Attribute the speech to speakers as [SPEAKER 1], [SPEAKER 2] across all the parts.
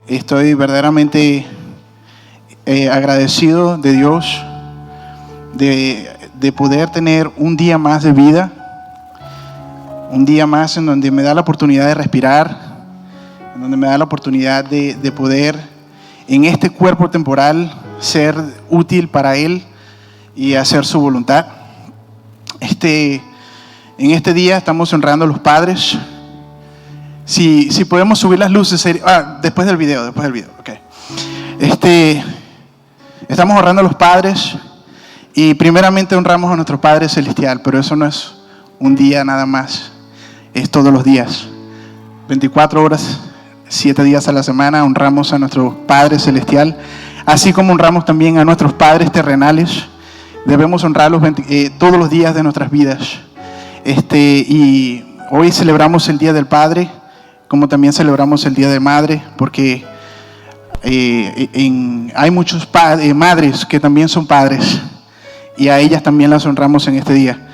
[SPEAKER 1] Estoy verdaderamente agradecido de Dios de poder tener un día más de vida, un día más en donde me da la oportunidad de respirar, en donde me da la oportunidad de poder en este cuerpo temporal ser útil para Él y hacer su voluntad. En este día estamos honrando a los padres. Si podemos subir las luces, después del video, okay. Estamos honrando a los padres y primeramente honramos a nuestro Padre Celestial, pero eso no es un día nada más, es todos los días, 24 horas, 7 días a la semana honramos a nuestro Padre Celestial, así como honramos también a nuestros padres terrenales. Debemos honrarlos todos los días de nuestras vidas. Y hoy celebramos el Día del Padre, como también celebramos el Día de Madre, porque hay muchos madres que también son padres y a ellas también las honramos en este día.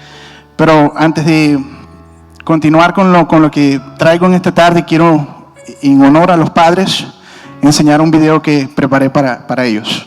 [SPEAKER 1] Pero antes de continuar con lo que traigo en esta tarde, quiero, en honor a los padres, enseñar un video que preparé para ellos.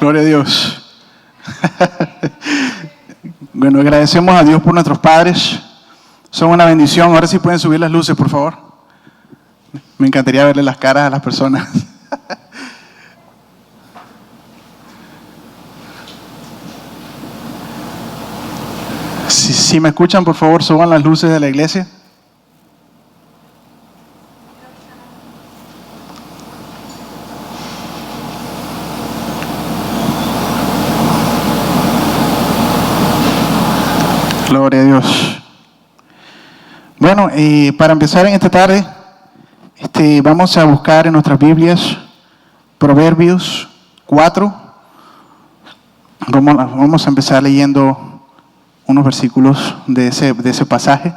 [SPEAKER 1] Gloria a Dios. Bueno, agradecemos a Dios por nuestros padres. Son una bendición. Ahora sí pueden subir las luces, por favor. Me encantaría verle las caras a las personas. Si me escuchan, por favor, suban las luces de la iglesia. Gloria a Dios. Bueno, para empezar en esta tarde, vamos a buscar en nuestras Biblias Proverbios 4. Vamos a empezar leyendo unos versículos de ese pasaje.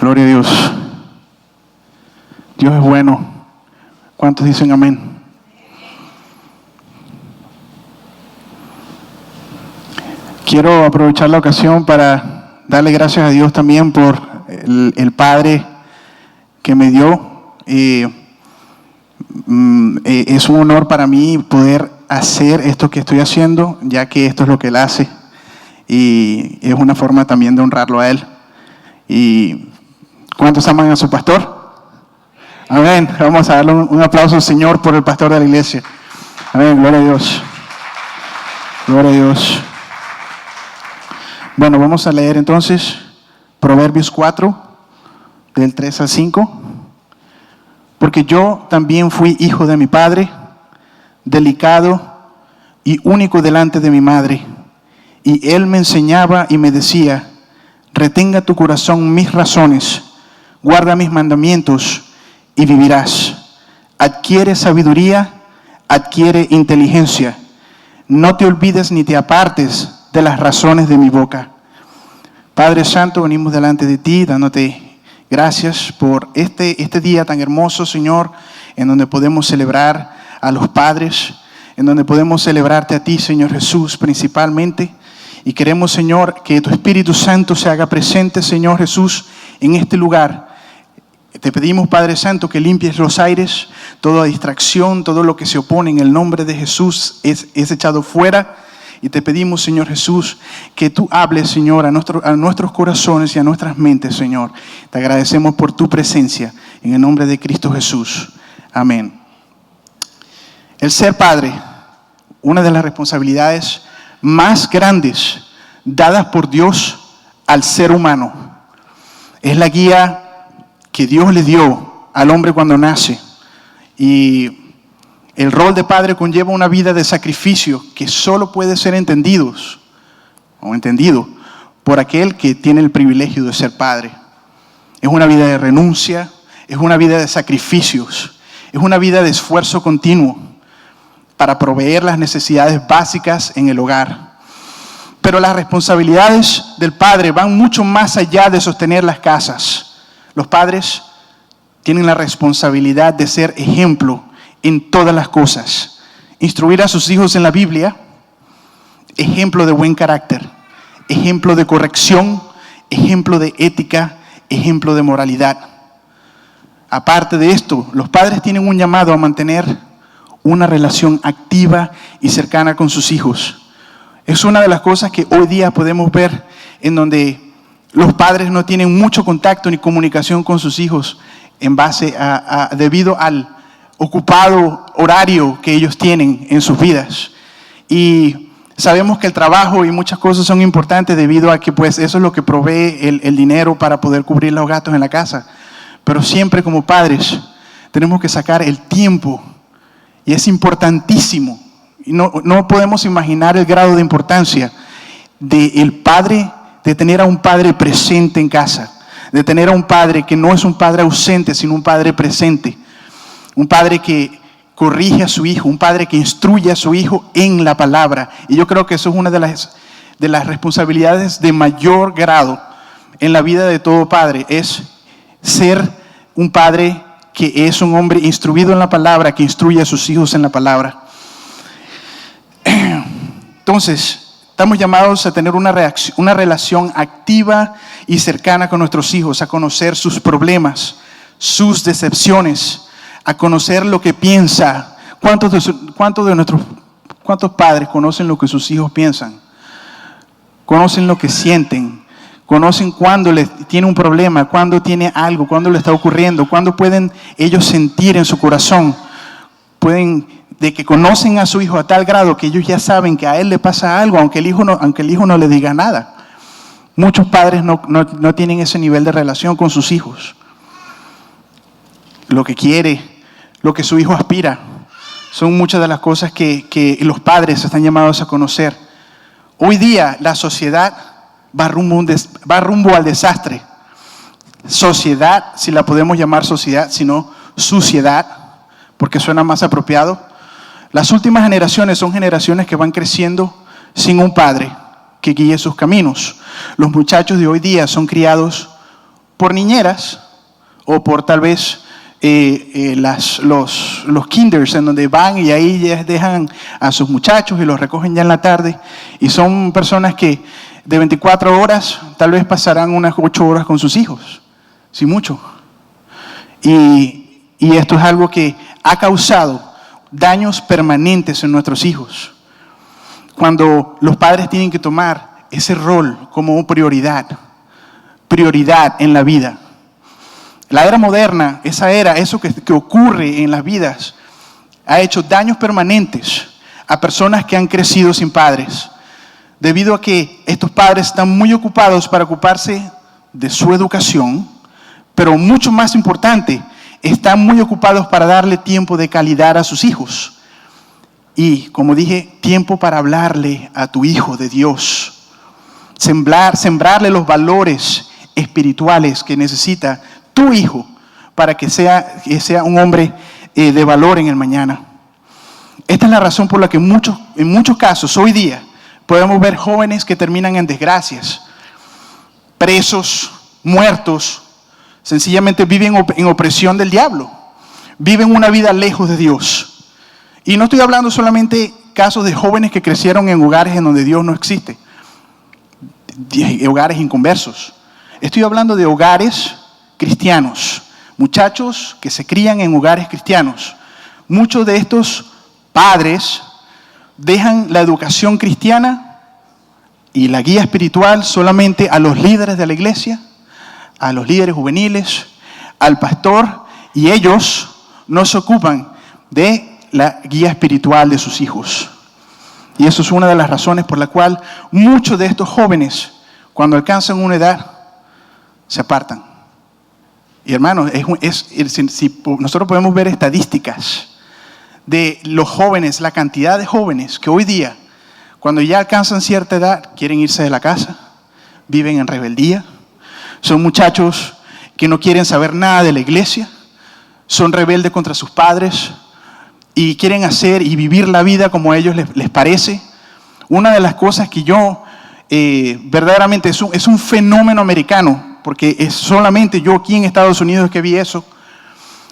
[SPEAKER 1] Gloria a Dios. Dios es bueno. ¿Cuántos dicen amén? Quiero aprovechar la ocasión para darle gracias a Dios también por el Padre que me dio. Es un honor para mí poder hacer esto que estoy haciendo, ya que esto es lo que Él hace. Y es una forma también de honrarlo a Él. ¿Y cuántos aman a su pastor? Amén. Vamos a darle un aplauso al Señor por el pastor de la iglesia. Amén. Gloria a Dios. Gloria a Dios. Bueno, vamos a leer entonces Proverbios 4, del 3 al 5. Porque yo también fui hijo de mi padre, delicado y único delante de mi madre. Y él me enseñaba y me decía: retenga tu corazón mis razones, guarda mis mandamientos y vivirás. Adquiere sabiduría, adquiere inteligencia. No te olvides ni te apartes de las razones de mi boca. Padre Santo, venimos delante de ti dándote gracias por este día tan hermoso, Señor, en donde podemos celebrar a los padres, en donde podemos celebrarte a ti, Señor Jesús, principalmente. Y queremos, Señor, que tu Espíritu Santo se haga presente, Señor Jesús, en este lugar. Te pedimos, Padre Santo, que limpies los aires, toda distracción, todo lo que se opone en el nombre de Jesús es echado fuera. Y te pedimos, Señor Jesús, que tú hables, Señor, a nuestros corazones y a nuestras mentes, Señor. Te agradecemos por tu presencia, en el nombre de Cristo Jesús. Amén. El ser padre, una de las responsabilidades más grandes dadas por Dios al ser humano. Es la guía que Dios le dio al hombre cuando nace. Y el rol de padre conlleva una vida de sacrificio que solo puede ser entendido por aquel que tiene el privilegio de ser padre. Es una vida de renuncia, es una vida de sacrificios, es una vida de esfuerzo continuo para proveer las necesidades básicas en el hogar. Pero las responsabilidades del padre van mucho más allá de sostener las casas. Los padres tienen la responsabilidad de ser ejemplo en todas las cosas. Instruir a sus hijos en la Biblia, ejemplo de buen carácter, ejemplo de corrección, ejemplo de ética, ejemplo de moralidad. Aparte de esto, los padres tienen un llamado a mantener una relación activa y cercana con sus hijos. Es una de las cosas que hoy día podemos ver en donde los padres no tienen mucho contacto ni comunicación con sus hijos debido al ocupado horario que ellos tienen en sus vidas. Y sabemos que el trabajo y muchas cosas son importantes debido a que pues eso es lo que provee el dinero para poder cubrir los gastos en la casa. Pero siempre como padres tenemos que sacar el tiempo, y es importantísimo. Y no podemos imaginar el grado de importancia de tener a un padre presente en casa, de tener a un padre que no es un padre ausente, sino un padre presente. Un padre que corrige a su hijo, un padre que instruye a su hijo en la palabra. Y yo creo que eso es una de las responsabilidades de mayor grado en la vida de todo padre, es ser un padre que es un hombre instruido en la palabra, que instruye a sus hijos en la palabra. Entonces, estamos llamados a tener una relación activa y cercana con nuestros hijos, a conocer sus problemas, sus decepciones, a conocer lo que piensa. ¿Cuántos padres conocen lo que sus hijos piensan? Conocen lo que sienten, conocen cuándo tiene un problema, cuándo tiene algo, cuándo le está ocurriendo, cuándo pueden ellos sentir en su corazón. De que conocen a su hijo a tal grado que ellos ya saben que a él le pasa algo, aunque el hijo no le diga nada. Muchos padres no tienen ese nivel de relación con sus hijos. Lo que quiere, lo que su hijo aspira, son muchas de las cosas que los padres están llamados a conocer. Hoy día la sociedad va rumbo al desastre. Sociedad, si la podemos llamar sociedad, sino suciedad, porque suena más apropiado. Las últimas generaciones son generaciones que van creciendo sin un padre que guíe sus caminos. Los muchachos de hoy día son criados por niñeras o por tal vez los kinders, en donde van y ahí ya dejan a sus muchachos y los recogen ya en la tarde. Y son personas que de 24 horas tal vez pasarán unas 8 horas con sus hijos, sin mucho. Y esto es algo que ha causado daños permanentes en nuestros hijos. Cuando los padres tienen que tomar ese rol como prioridad en la vida. La era moderna, eso que ocurre en las vidas, ha hecho daños permanentes a personas que han crecido sin padres, debido a que estos padres están muy ocupados para ocuparse de su educación, pero mucho más importante, están muy ocupados para darle tiempo de calidad a sus hijos. Y, como dije, tiempo para hablarle a tu hijo de Dios. Sembrarle los valores espirituales que necesita tu hijo para que sea un hombre de valor en el mañana. Esta es la razón por la que en muchos casos hoy día podemos ver jóvenes que terminan en desgracias, presos, muertos, sencillamente viven en opresión del diablo, viven una vida lejos de Dios. Y no estoy hablando solamente casos de jóvenes que crecieron en hogares en donde Dios no existe, hogares inconversos. Estoy hablando de hogares cristianos, muchachos que se crían en hogares cristianos. Muchos de estos padres dejan la educación cristiana y la guía espiritual solamente a los líderes de la iglesia, a los líderes juveniles, al pastor, y ellos no se ocupan de la guía espiritual de sus hijos. Y eso es una de las razones por la cual muchos de estos jóvenes, cuando alcanzan una edad, se apartan. Y hermanos, si nosotros podemos ver estadísticas de los jóvenes, la cantidad de jóvenes que hoy día, cuando ya alcanzan cierta edad, quieren irse de la casa, viven en rebeldía. Son muchachos que no quieren saber nada de la iglesia, son rebeldes contra sus padres y quieren hacer y vivir la vida como a ellos les parece. Una de las cosas que yo verdaderamente es un fenómeno americano, porque es solamente yo aquí en Estados Unidos que vi eso,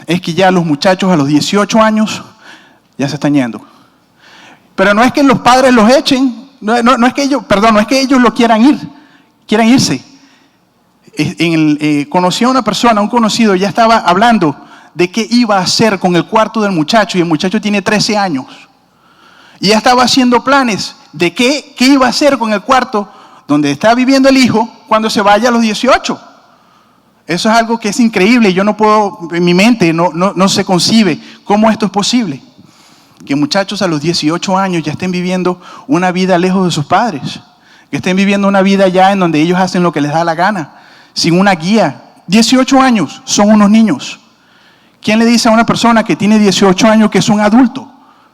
[SPEAKER 1] es que ya los muchachos a los 18 años ya se están yendo. Pero no es que los padres los echen, no es que ellos lo quieran irse. Conocí a una persona, un conocido, ya estaba hablando de qué iba a hacer con el cuarto del muchacho, y el muchacho tiene 13 años. Y ya estaba haciendo planes de qué iba a hacer con el cuarto donde está viviendo el hijo cuando se vaya a los 18. Eso es algo que es increíble. Yo no puedo, en mi mente no se concibe cómo esto es posible. Que muchachos a los 18 años ya estén viviendo una vida lejos de sus padres. Que estén viviendo una vida ya en donde ellos hacen lo que les da la gana, sin una guía. 18 años, son unos niños. ¿Quién le dice a una persona que tiene 18 años que es un adulto?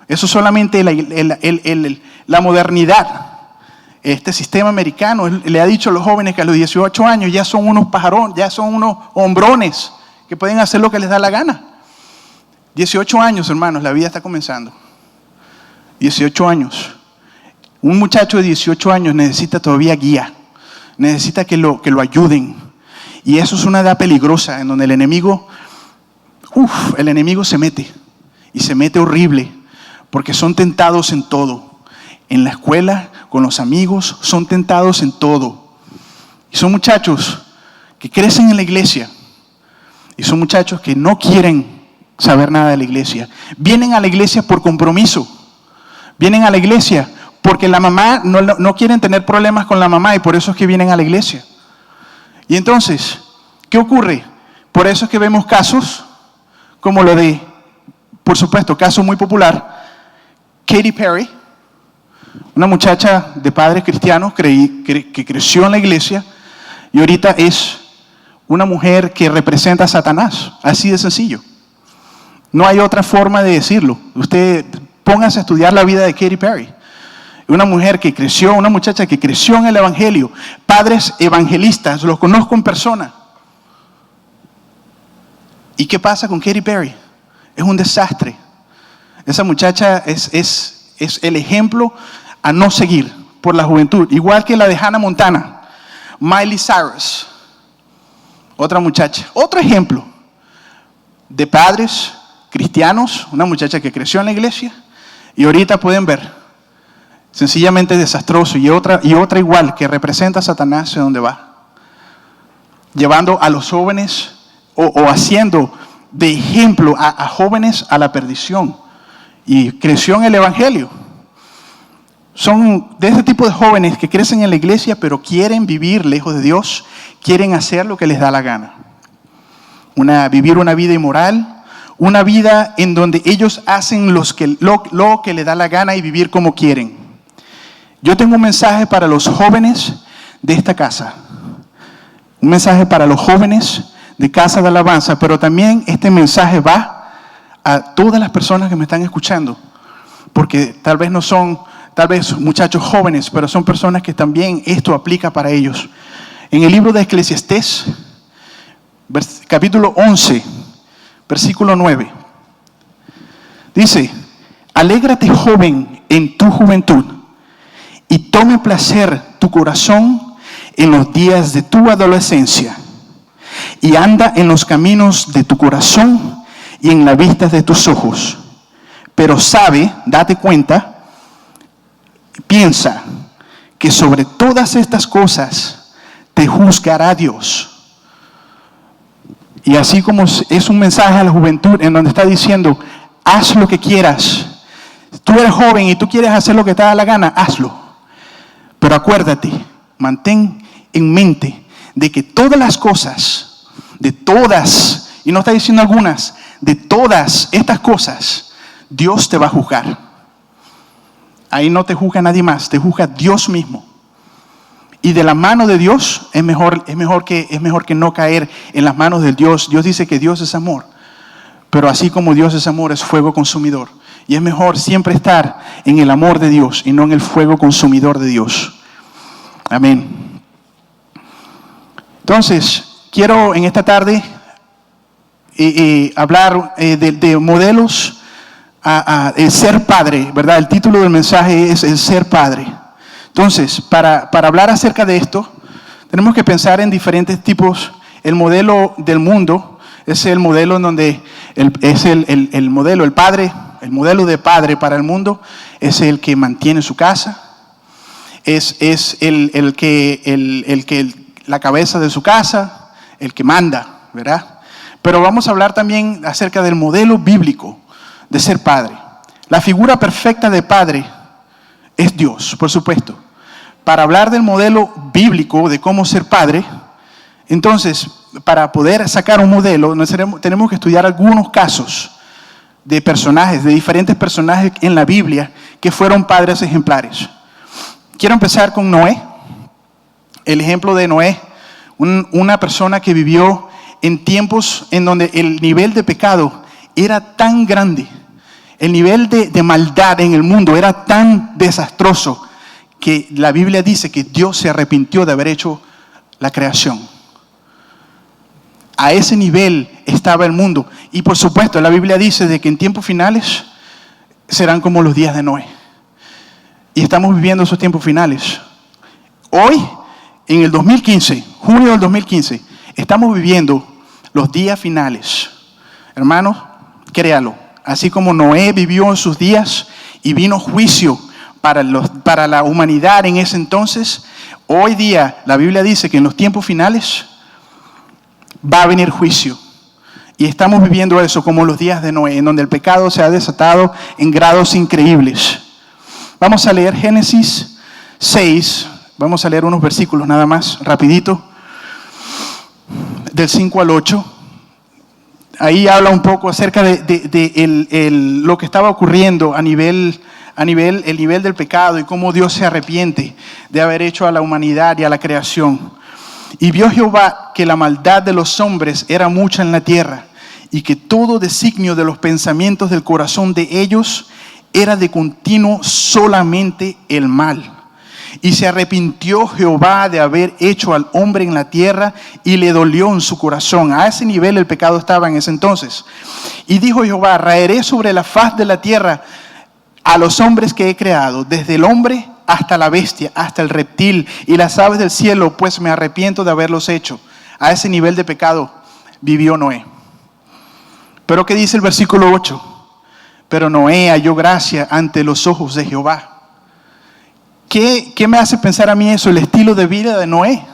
[SPEAKER 1] Eso es solamente la modernidad. Este sistema americano le ha dicho a los jóvenes que a los 18 años ya son unos pajarones, ya son unos hombrones que pueden hacer lo que les da la gana. 18 años, hermanos, la vida está comenzando. 18 años. Un muchacho de 18 años necesita todavía guía. Necesita que lo ayuden. Y eso es una edad peligrosa en donde el enemigo se mete. Y se mete horrible. Porque son tentados en todo. En la escuela, con los amigos, son tentados en todo. Y son muchachos que crecen en la iglesia. Y son muchachos que no quieren saber nada de la iglesia. Vienen a la iglesia por compromiso. Vienen a la iglesia porque la mamá no quieren tener problemas con la mamá, y por eso es que vienen a la iglesia. Y entonces, ¿qué ocurre? Por eso es que vemos casos como lo de, por supuesto, caso muy popular, Katy Perry, una muchacha de padres cristianos que creció en la iglesia y ahorita es una mujer que representa a Satanás. Así de sencillo. No hay otra forma de decirlo. Usted póngase a estudiar la vida de Katy Perry. Una muchacha que creció en el evangelio. Padres evangelistas, los conozco en persona. ¿Y qué pasa con Katy Perry? Es un desastre. Esa muchacha es el ejemplo a no seguir por la juventud. Igual que la de Hannah Montana. Miley Cyrus. Otra muchacha. Otro ejemplo de padres cristianos. Una muchacha que creció en la iglesia. Y ahorita pueden ver. Sencillamente desastroso. Y otra igual que representa a Satanás en donde va. Llevando a los jóvenes o haciendo de ejemplo a jóvenes a la perdición. Y creció en el evangelio. Son de ese tipo de jóvenes que crecen en la iglesia pero quieren vivir lejos de Dios. Quieren hacer lo que les da la gana. Vivir una vida inmoral. Una vida en donde ellos hacen lo que les da la gana y vivir como quieren. Yo tengo un mensaje para los jóvenes de esta casa. Un mensaje para los jóvenes de Casa de Alabanza, pero también este mensaje va a todas las personas que me están escuchando, porque tal vez no son, tal vez muchachos jóvenes, pero son personas que también esto aplica para ellos. En el libro de Eclesiastés, capítulo 11, versículo 9, dice: alégrate, joven, en tu juventud, y tome placer tu corazón en los días de tu adolescencia, y anda en los caminos de tu corazón y en la vista de tus ojos. Pero sabe, date cuenta, piensa que sobre todas estas cosas te juzgará Dios. Y así como es un mensaje a la juventud en donde está diciendo: haz lo que quieras. Tú eres joven y tú quieres hacer lo que te da la gana, hazlo. Pero acuérdate, mantén en mente de que todas las cosas, de todas, y no está diciendo algunas, de todas estas cosas, Dios te va a juzgar. Ahí no te juzga nadie más, te juzga Dios mismo. Y de la mano de Dios es mejor que no caer en las manos de Dios. Dios dice que Dios es amor, pero así como Dios es amor, es fuego consumidor. Y es mejor siempre estar en el amor de Dios y no en el fuego consumidor de Dios. Amén. Entonces, quiero en esta tarde hablar de modelos a ser padre, ¿verdad? El título del mensaje es el ser padre. Entonces, para hablar acerca de esto, tenemos que pensar en diferentes tipos. El modelo del mundo es el modelo en donde el modelo de padre para el mundo es el que mantiene su casa, es la cabeza de su casa, el que manda, ¿verdad? Pero vamos a hablar también acerca del modelo bíblico de ser padre. La figura perfecta de padre es Dios, por supuesto. Para hablar del modelo bíblico de cómo ser padre, entonces, para poder sacar un modelo, tenemos que estudiar algunos casos de personajes, de diferentes personajes en la Biblia que fueron padres ejemplares. Quiero empezar con Noé. El ejemplo de Noé, una persona que vivió en tiempos en donde el nivel de pecado era tan grande, el nivel de maldad en el mundo era tan desastroso, que la Biblia dice que Dios se arrepintió de haber hecho la creación. A ese nivel estaba el mundo. Y por supuesto, la Biblia dice de que en tiempos finales serán como los días de Noé. Y estamos viviendo esos tiempos finales. Hoy, en el 2015, junio del 2015, estamos viviendo los días finales. Hermanos, créalo. Así como Noé vivió en sus días y vino juicio para la humanidad en ese entonces, hoy día la Biblia dice que en los tiempos finales va a venir juicio. Y estamos viviendo eso como los días de Noé, en donde el pecado se ha desatado en grados increíbles. Vamos a leer Génesis 6, vamos a leer unos versículos nada más, rapidito, del 5 al 8. Ahí habla un poco acerca de lo que estaba ocurriendo el nivel del pecado y cómo Dios se arrepiente de haber hecho a la humanidad y a la creación. Y vio Jehová que la maldad de los hombres era mucha en la tierra, y que todo designio de los pensamientos del corazón de ellos era de continuo solamente el mal. Y se arrepintió Jehová de haber hecho al hombre en la tierra, y le dolió en su corazón. A ese nivel el pecado estaba en ese entonces. Y dijo Jehová: raeré sobre la faz de la tierra a los hombres que he creado, desde el hombre hasta la bestia, hasta el reptil y las aves del cielo, pues me arrepiento de haberlos hecho. A ese nivel de pecado vivió Noé. Pero ¿qué dice el versículo 8? Pero Noé halló gracia ante los ojos de Jehová. ¿Qué me hace pensar a mí eso? El estilo de vida de Noé.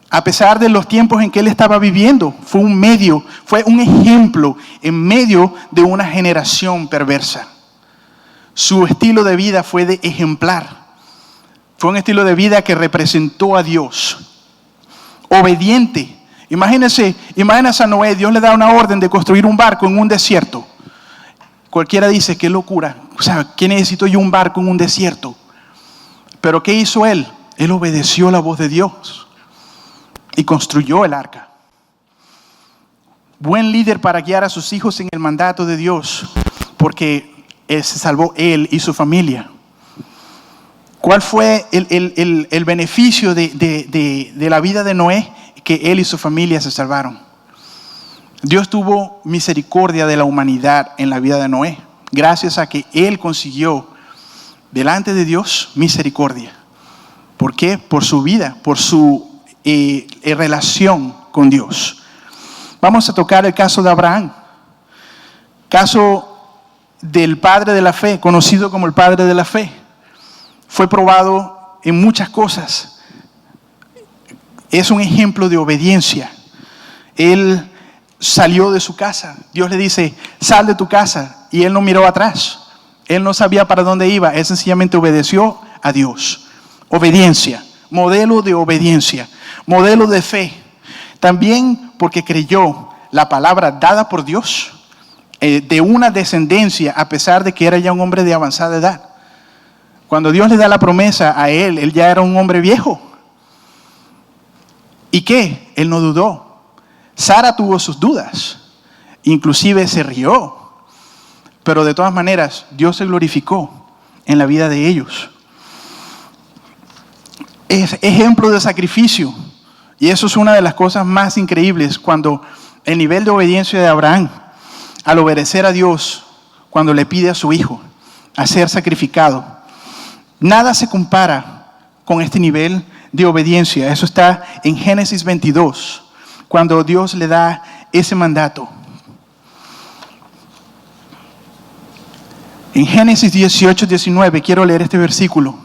[SPEAKER 1] A pesar de los tiempos en que él estaba viviendo, fue un ejemplo en medio de una generación perversa. Su estilo de vida fue de ejemplar. Fue un estilo de vida que representó a Dios. Obediente. Imagínense a Noé. Dios le da una orden de construir un barco en un desierto. Cualquiera dice: qué locura. O sea, ¿qué necesito yo un barco en un desierto? Pero ¿qué hizo él? Él obedeció la voz de Dios. y construyó el arca. Buen líder para guiar a sus hijos en el mandato de Dios, porque se salvó él y su familia. ¿Cuál fue el beneficio de la vida de Noé? Que él y su familia se salvaron. Dios tuvo misericordia de la humanidad en la vida de Noé, gracias a que él consiguió delante de Dios misericordia. ¿Por qué? Por su vida, por su relación con Dios. Vamos a tocar el caso de Abraham, caso del padre de la fe, conocido como el padre de la fe. Fue probado en muchas cosas. Es un ejemplo de obediencia. Él salió de su casa. Dios le dice, sal de tu casa. Y él no miró atrás. Él no sabía para dónde iba. Él sencillamente obedeció a Dios. Obediencia. Modelo de obediencia. Modelo de fe. También porque creyó la palabra dada por Dios de una descendencia, a pesar de que era ya un hombre de avanzada edad. Cuando Dios le da la promesa a él ya era un hombre viejo. ¿Y qué? Él no dudó. Sara tuvo sus dudas. Inclusive se rió. Pero de todas maneras, Dios se glorificó en la vida de ellos. Es ejemplo de sacrificio. Y eso es una de las cosas más increíbles, cuando el nivel de obediencia de Abraham, al obedecer a Dios, cuando le pide a su hijo a ser sacrificado. Nada se compara con este nivel de obediencia. Eso está en Génesis 22, cuando Dios le da ese mandato. En Génesis 18, 19, quiero leer este versículo.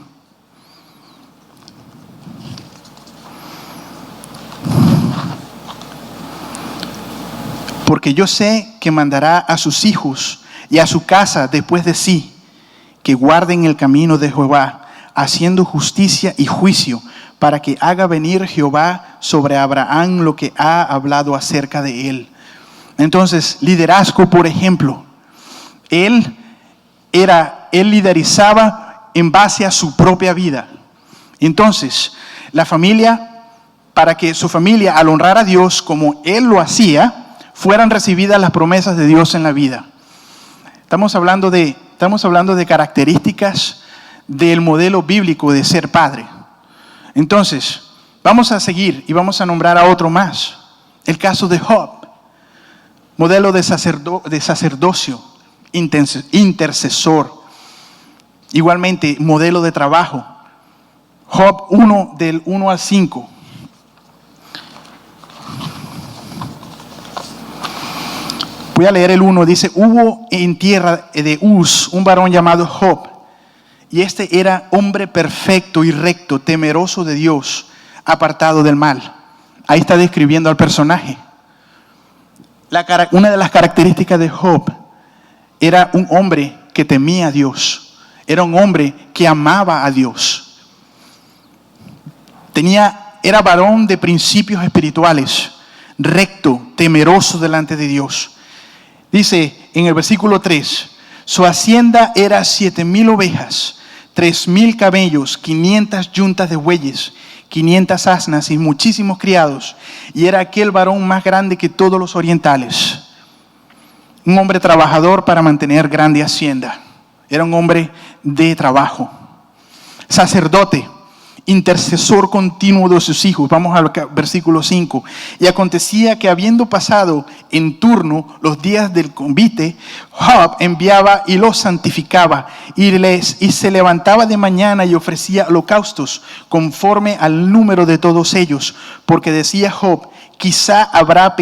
[SPEAKER 1] Porque yo sé que mandará a sus hijos y a su casa después de sí, que guarden el camino de Jehová, haciendo justicia y juicio, para que haga venir Jehová sobre Abraham lo que ha hablado acerca de él. Entonces, liderazgo, por ejemplo. Él liderizaba en base a su propia vida. Entonces, la familia, para que su familia, al honrar a Dios como él lo hacía, fueran recibidas las promesas de Dios en la vida. Estamos hablando de características del modelo bíblico de ser padre. Entonces, vamos a seguir y vamos a nombrar a otro más. El caso de Job, modelo de sacerdocio, intercesor. Igualmente, modelo de trabajo. Job 1, del 1 al 5. Voy a leer el 1. Dice, hubo en tierra de Uz un varón llamado Job. Y este era hombre perfecto y recto, temeroso de Dios, apartado del mal. Ahí está describiendo al personaje. Una de las características de Job era un hombre que temía a Dios. Era un hombre que amaba a Dios. Era varón de principios espirituales, recto, temeroso delante de Dios. Dice en el versículo 3, su hacienda era 7,000 ovejas, 3,000 camellos, 500 yuntas de bueyes, 500 asnas y muchísimos criados. Y era aquel varón más grande que todos los orientales. Un hombre trabajador para mantener grande hacienda. Era un hombre de trabajo. Sacerdote, intercesor continuo de sus hijos. Vamos al versículo 5. Y acontecía que habiendo pasado en turno los días del convite, Job enviaba y los santificaba y se levantaba de mañana y ofrecía holocaustos conforme al número de todos ellos, porque decía Job, quizá habrán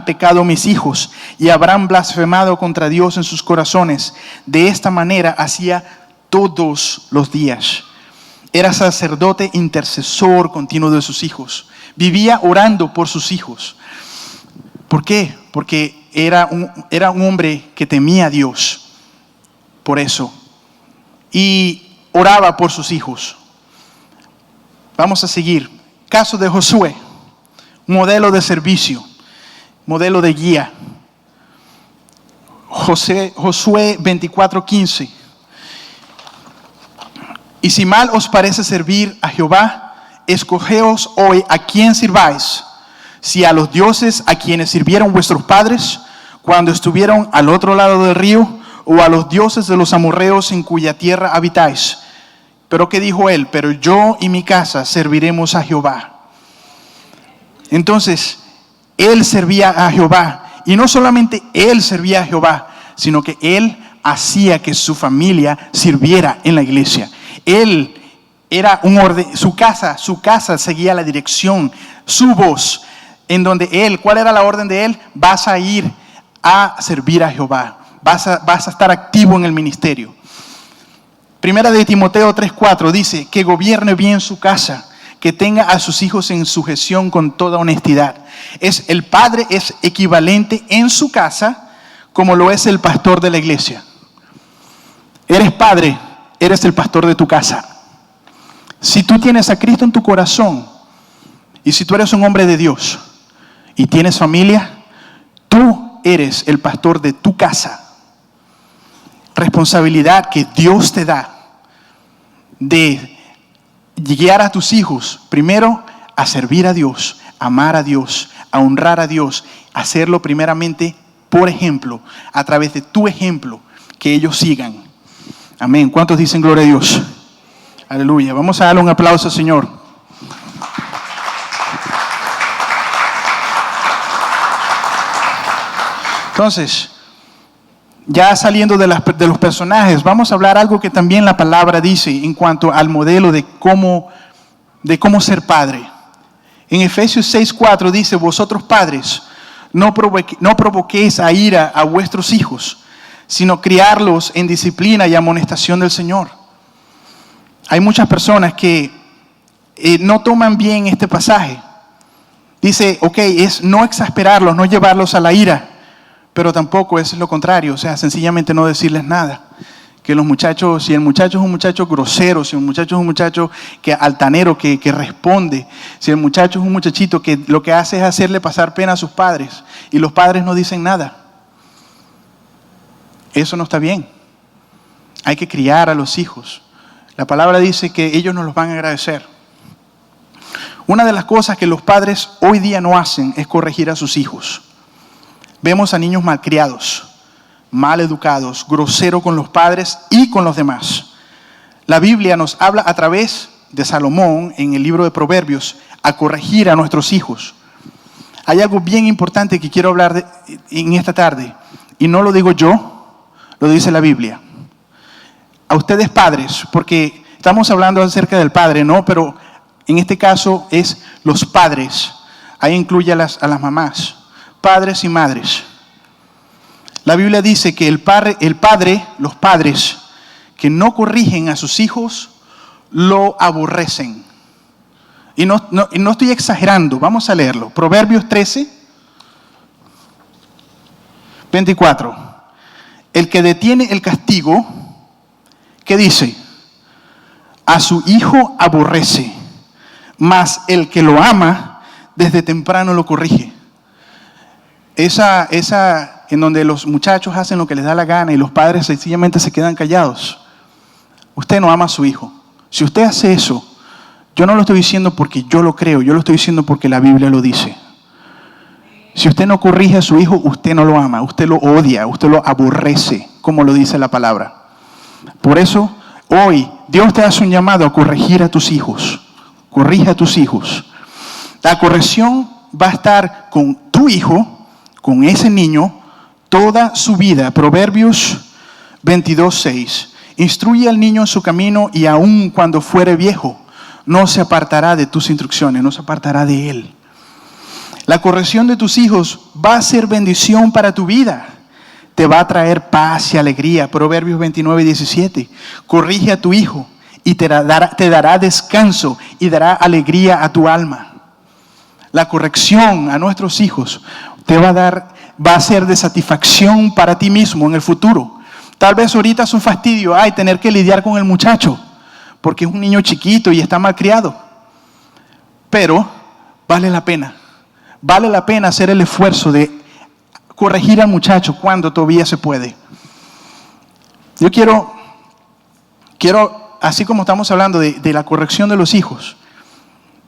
[SPEAKER 1] pecado mis hijos y habrán blasfemado contra Dios en sus corazones. De esta manera hacía todos los días. Era sacerdote intercesor continuo de sus hijos. Vivía orando por sus hijos. ¿Por qué? Porque era un hombre que temía a Dios. Por eso. Y oraba por sus hijos. Vamos a seguir. Caso de Josué. Modelo de servicio. Modelo de guía. Josué 24:15. Y si mal os parece servir a Jehová, escogeos hoy a quién sirváis, si a los dioses a quienes sirvieron vuestros padres cuando estuvieron al otro lado del río, o a los dioses de los amorreos en cuya tierra habitáis. Pero ¿qué dijo él? Pero yo y mi casa serviremos a Jehová. Entonces, él servía a Jehová. Y no solamente él servía a Jehová, sino que él hacía que su familia sirviera en la iglesia. Él era un orden, su casa seguía la dirección, su voz, en donde él, ¿cuál era la orden de él? Vas a ir a servir a Jehová. Vas a estar activo en el ministerio. Primera de Timoteo 3:4 dice que gobierne bien su casa, que tenga a sus hijos en sujeción con toda honestidad. El padre es equivalente en su casa como lo es el pastor de la iglesia. Eres padre, eres el pastor de tu casa. Si tú tienes a Cristo en tu corazón y si tú eres un hombre de Dios y tienes familia, tú eres el pastor de tu casa. Responsabilidad que Dios te da de guiar a tus hijos, primero a servir a Dios, a amar a Dios, a honrar a Dios, hacerlo primeramente por ejemplo, a través de tu ejemplo, que ellos sigan. Amén. ¿Cuántos dicen gloria a Dios? Aleluya. Vamos a darle un aplauso al Señor. Entonces, ya saliendo de los personajes, vamos a hablar algo que también la palabra dice en cuanto al modelo de cómo ser padre. En Efesios 6:4 dice, vosotros padres, no provoquéis a ira a vuestros hijos, sino criarlos en disciplina y amonestación del Señor. Hay muchas personas que no toman bien este pasaje. Dice, es no exasperarlos, no llevarlos a la ira. Pero tampoco es lo contrario, o sea, sencillamente no decirles nada. Que los muchachos, si el muchacho es un muchacho grosero, si el muchacho es un muchacho altanero, que responde, si el muchacho es un muchachito que lo que hace es hacerle pasar pena a sus padres y los padres no dicen nada. Eso no está bien. Hay que criar a los hijos. La palabra dice que ellos nos los van a agradecer. Una de las cosas que los padres hoy día no hacen es corregir a sus hijos. Vemos a niños malcriados, mal educados, groseros con los padres y con los demás. La Biblia nos habla a través de Salomón en el libro de Proverbios a corregir a nuestros hijos. Hay algo bien importante que quiero hablar en esta tarde y no lo digo yo, lo dice la Biblia. A ustedes padres, porque estamos hablando acerca del padre, ¿no? Pero en este caso es los padres. Ahí incluye a las mamás. Padres y madres. La Biblia dice que los padres que no corrigen a sus hijos, lo aborrecen. Y no estoy exagerando, vamos a leerlo. Proverbios 13:24. El que detiene el castigo, ¿qué dice? A su hijo aborrece, mas el que lo ama, desde temprano lo corrige. Esa en donde los muchachos hacen lo que les da la gana y los padres sencillamente se quedan callados. Usted no ama a su hijo. Si usted hace eso, yo no lo estoy diciendo porque yo lo creo, yo lo estoy diciendo porque la Biblia lo dice. Si usted no corrige a su hijo, usted no lo ama, usted lo odia, usted lo aborrece, como lo dice la palabra. Por eso, hoy, Dios te hace un llamado a corregir a tus hijos. Corrige a tus hijos. La corrección va a estar con tu hijo, con ese niño, toda su vida. Proverbios 22:6. Instruye al niño en su camino y aun cuando fuere viejo, no se apartará de tus instrucciones, no se apartará de él. La corrección de tus hijos va a ser bendición para tu vida. Te va a traer paz y alegría. Proverbios 29:17. Corrige a tu hijo y te dará descanso y dará alegría a tu alma. La corrección a nuestros hijos va a ser de satisfacción para ti mismo en el futuro. Tal vez ahorita es un fastidio, tener que lidiar con el muchacho, porque es un niño chiquito y está mal criado. Pero vale la pena. Vale la pena hacer el esfuerzo de corregir al muchacho cuando todavía se puede. Yo quiero, así como estamos hablando de la corrección de los hijos,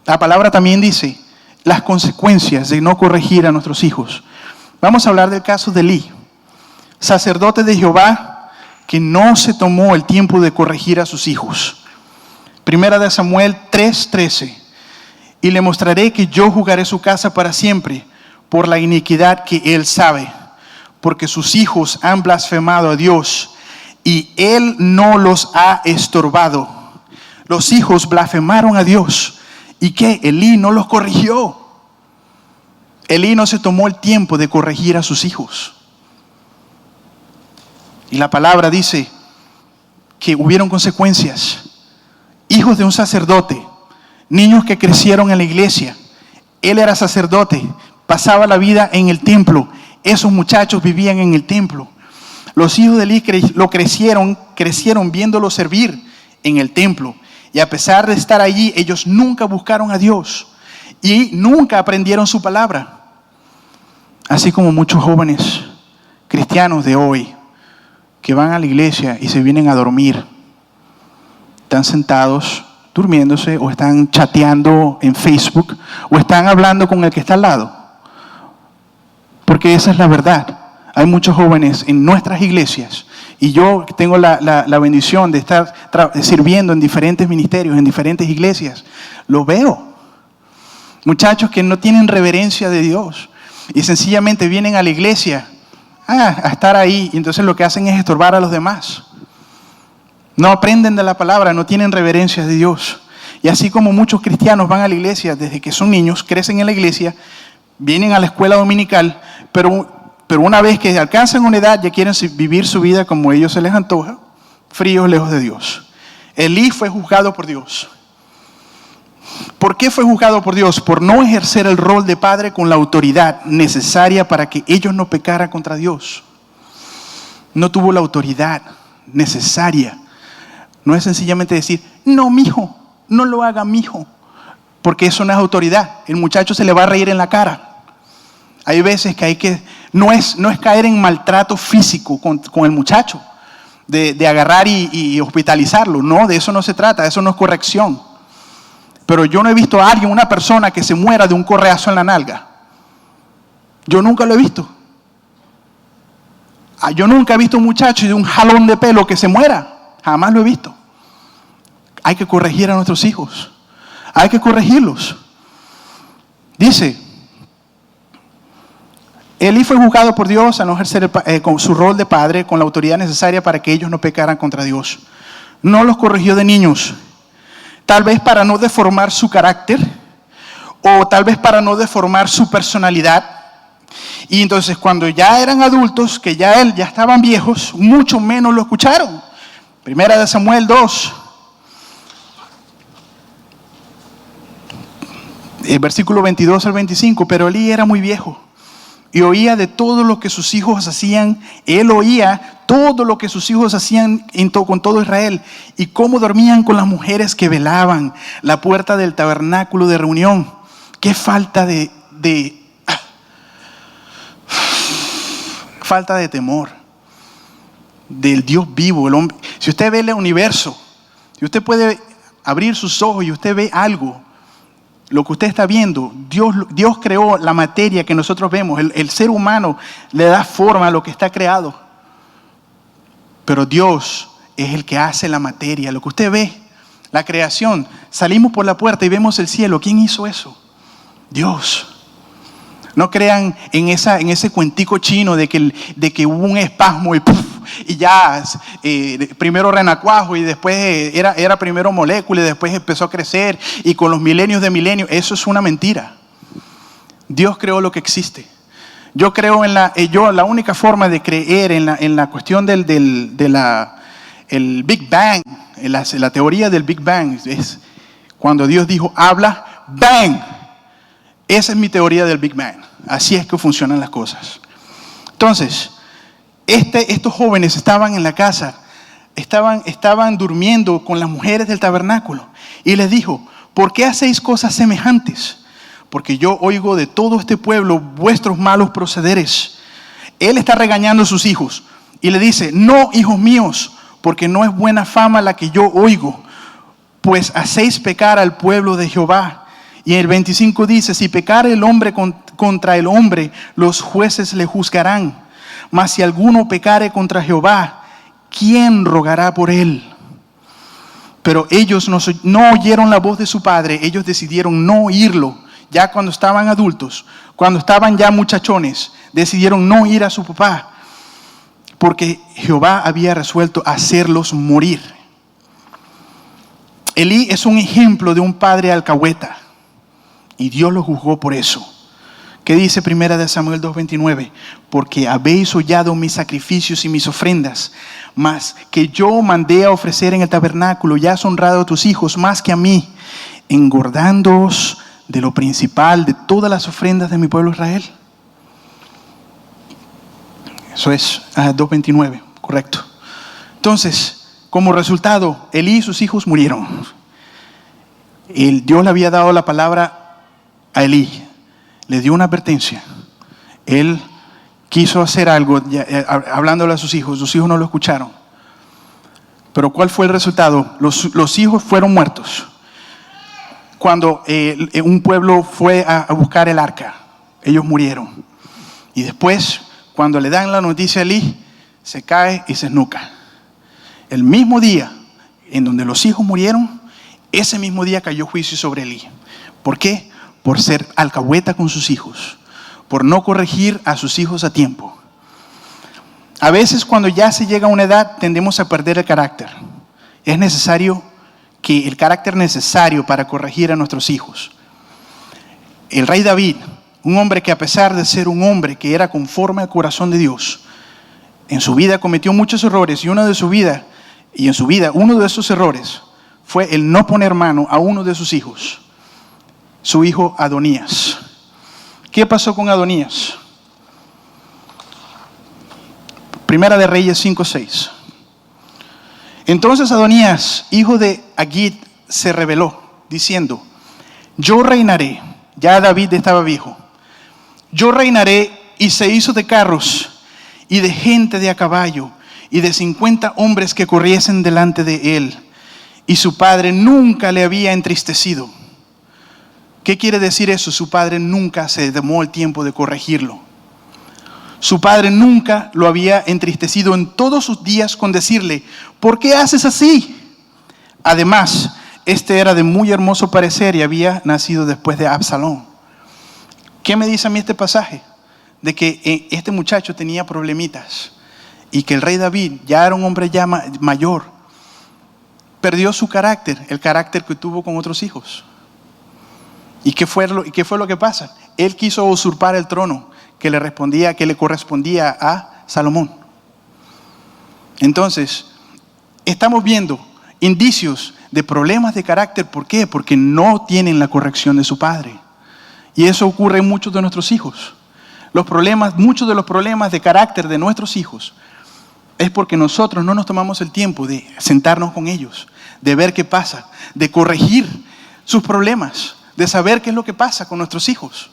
[SPEAKER 1] La palabra también dice las consecuencias de no corregir a nuestros hijos. Vamos a hablar del caso de Elí, sacerdote de Jehová, que no se tomó el tiempo de corregir a sus hijos. Primera de Samuel 3:13. Y le mostraré que yo juzgaré su casa para siempre por la iniquidad que él sabe, porque sus hijos han blasfemado a Dios y él no los ha estorbado. Los hijos blasfemaron a Dios. ¿Y qué? Elí no los corrigió. Elí no se tomó el tiempo de corregir a sus hijos. Y la palabra dice que hubieron consecuencias. Hijos de un sacerdote, niños que crecieron en la iglesia. Él era sacerdote, pasaba la vida en el templo. Esos muchachos vivían en el templo. Los hijos de Elí crecieron viéndolo servir en el templo. Y a pesar de estar allí, ellos nunca buscaron a Dios y nunca aprendieron su palabra. Así como muchos jóvenes cristianos de hoy que van a la iglesia y se vienen a dormir. Están sentados, durmiéndose, o están chateando en Facebook, o están hablando con el que está al lado. Porque esa es la verdad. Hay muchos jóvenes en nuestras iglesias, y yo tengo la bendición de estar sirviendo en diferentes ministerios, en diferentes iglesias. Lo veo. Muchachos que no tienen reverencia de Dios y sencillamente vienen a la iglesia a estar ahí, y entonces lo que hacen es estorbar a los demás. No aprenden de la palabra, no tienen reverencia de Dios. Y así como muchos cristianos van a la iglesia desde que son niños, crecen en la iglesia, vienen a la escuela dominical, pero una vez que alcanzan una edad ya quieren vivir su vida como a ellos se les antoja, fríos, lejos de Dios. Elí fue juzgado por Dios. ¿Por qué fue juzgado por Dios? Por no ejercer el rol de padre con la autoridad necesaria para que ellos no pecaran contra Dios. No tuvo la autoridad necesaria. No es sencillamente decir, no, mijo, no lo haga, mijo, porque eso no es autoridad. El muchacho se le va a reír en la cara. Hay veces que no es caer en maltrato físico con el muchacho, de agarrar y hospitalizarlo. No, de eso no se trata, eso no es corrección. Pero yo no he visto a alguien, una persona que se muera de un correazo en la nalga. Yo nunca lo he visto. Yo nunca he visto un muchacho de un jalón de pelo que se muera. Jamás lo he visto. Hay que corregir a nuestros hijos. Hay que corregirlos. Dice, Elí fue juzgado por Dios a no ejercer con su rol de padre con la autoridad necesaria para que ellos no pecaran contra Dios. No los corrigió de niños. Tal vez para no deformar su carácter, o tal vez para no deformar su personalidad. Y entonces cuando ya eran adultos, que ya estaban viejos, mucho menos lo escucharon. Primera de Samuel 2. El versículo 22 al 25. Pero Elí era muy viejo y oía de todo lo que sus hijos hacían. Él oía todo lo que sus hijos hacían con todo Israel, y cómo dormían con las mujeres que velaban la puerta del tabernáculo de reunión. Qué falta falta de temor del Dios vivo, el hombre. Si usted ve el universo, si usted puede abrir sus ojos y usted ve algo, lo que usted está viendo, Dios creó la materia que nosotros vemos. El ser humano le da forma a lo que está creado. Pero Dios es el que hace la materia. Lo que usted ve, la creación, salimos por la puerta y vemos el cielo. ¿Quién hizo eso? Dios. No crean en ese cuentico chino de que hubo un espasmo y ¡puf! Y ya primero renacuajo y después era primero molécula y después empezó a crecer y con los milenios de milenios. Eso es una mentira. Dios creó lo que existe. Yo creo la única forma de creer en la cuestión del Big Bang, la teoría del Big Bang, es cuando Dios dijo, habla, bang. Esa es mi teoría del Big Bang. Así es que funcionan las cosas. Entonces, estos jóvenes estaban en la casa, estaban durmiendo con las mujeres del tabernáculo. Y les dijo, ¿por qué hacéis cosas semejantes? Porque yo oigo de todo este pueblo vuestros malos procederes. Él está regañando a sus hijos y le dice, no, hijos míos, porque no es buena fama la que yo oigo, pues hacéis pecar al pueblo de Jehová Y el 25 dice, si pecare el hombre contra el hombre, los jueces le juzgarán. Mas si alguno pecare contra Jehová, ¿quién rogará por él? Pero ellos no oyeron la voz de su padre, ellos decidieron no oírlo. Ya cuando estaban adultos, cuando estaban ya muchachones, decidieron no ir a su papá, porque Jehová había resuelto hacerlos morir. Elí es un ejemplo de un padre alcahueta, y Dios lo juzgó por eso. ¿Qué dice 1 Samuel 2:29? Porque habéis hollado mis sacrificios y mis ofrendas, mas que yo mandé a ofrecer en el tabernáculo, ya has honrado a tus hijos más que a mí, engordándoos de lo principal de todas las ofrendas de mi pueblo Israel. Eso es 2:29, correcto. Entonces, como resultado, Elí y sus hijos murieron. Dios le había dado la palabra a Elí, le dio una advertencia. Él quiso hacer algo, hablándole a sus hijos no lo escucharon. Pero ¿cuál fue el resultado? Los hijos fueron muertos. Cuando un pueblo fue a buscar el arca, ellos murieron. Y después, cuando le dan la noticia a Elí, se cae y se esnuca. El mismo día en donde los hijos murieron, ese mismo día cayó juicio sobre Elí. ¿Por qué? Por ser alcahueta con sus hijos, por no corregir a sus hijos a tiempo. A veces cuando ya se llega a una edad tendemos a perder el carácter. Es necesario que el carácter necesario para corregir a nuestros hijos. El rey David, un hombre que a pesar de ser un hombre que era conforme al corazón de Dios, en su vida cometió muchos errores y uno de esos errores fue el no poner mano a uno de sus hijos. Su hijo Adonías. ¿Qué pasó con Adonías? Primera de Reyes 5:6. Entonces Adonías, hijo de Agit, se rebeló, diciendo, yo reinaré. Ya David estaba viejo. Yo reinaré, y se hizo de carros y de gente de a caballo y de 50 hombres que corriesen delante de él. Y su padre nunca le había entristecido. ¿Qué quiere decir eso? Su padre nunca se tomó el tiempo de corregirlo. Su padre nunca lo había entristecido en todos sus días con decirle, ¿por qué haces así? Además, este era de muy hermoso parecer y había nacido después de Absalón. ¿Qué me dice a mí este pasaje? De que este muchacho tenía problemitas y que el rey David ya era un hombre ya mayor. Perdió su carácter, el carácter que tuvo con otros hijos. ¿Y qué fue lo que pasa? Él quiso usurpar el trono que le correspondía a Salomón. Entonces, estamos viendo indicios de problemas de carácter. ¿Por qué? Porque no tienen la corrección de su padre. Y eso ocurre en muchos de nuestros hijos. Muchos de los problemas de carácter de nuestros hijos es porque nosotros no nos tomamos el tiempo de sentarnos con ellos, de ver qué pasa, de corregir sus problemas, de saber qué es lo que pasa con nuestros hijos.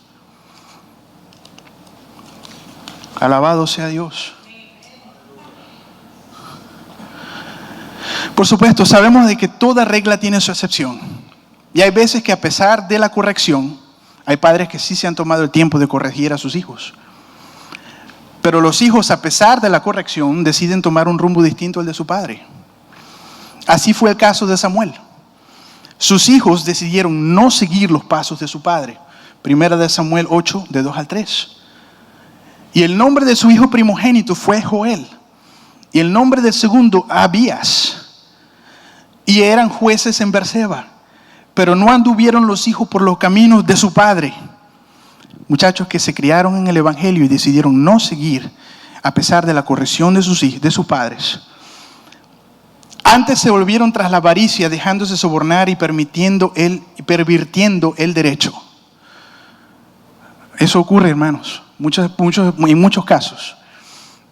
[SPEAKER 1] Alabado sea Dios. Por supuesto, sabemos de que toda regla tiene su excepción. Y hay veces que a pesar de la corrección, hay padres que sí se han tomado el tiempo de corregir a sus hijos. Pero los hijos, a pesar de la corrección, deciden tomar un rumbo distinto al de su padre. Así fue el caso de Samuel. Sus hijos decidieron no seguir los pasos de su padre. Primera de Samuel 8, de 2 al 3. Y el nombre de su hijo primogénito fue Joel. Y el nombre del segundo, Abías. Y eran jueces en Berseba. Pero no anduvieron los hijos por los caminos de su padre. Muchachos que se criaron en el evangelio y decidieron no seguir a pesar de la corrección de sus padres. Antes se volvieron tras la avaricia, dejándose sobornar y pervirtiendo el derecho. Eso ocurre, hermanos, en muchos casos.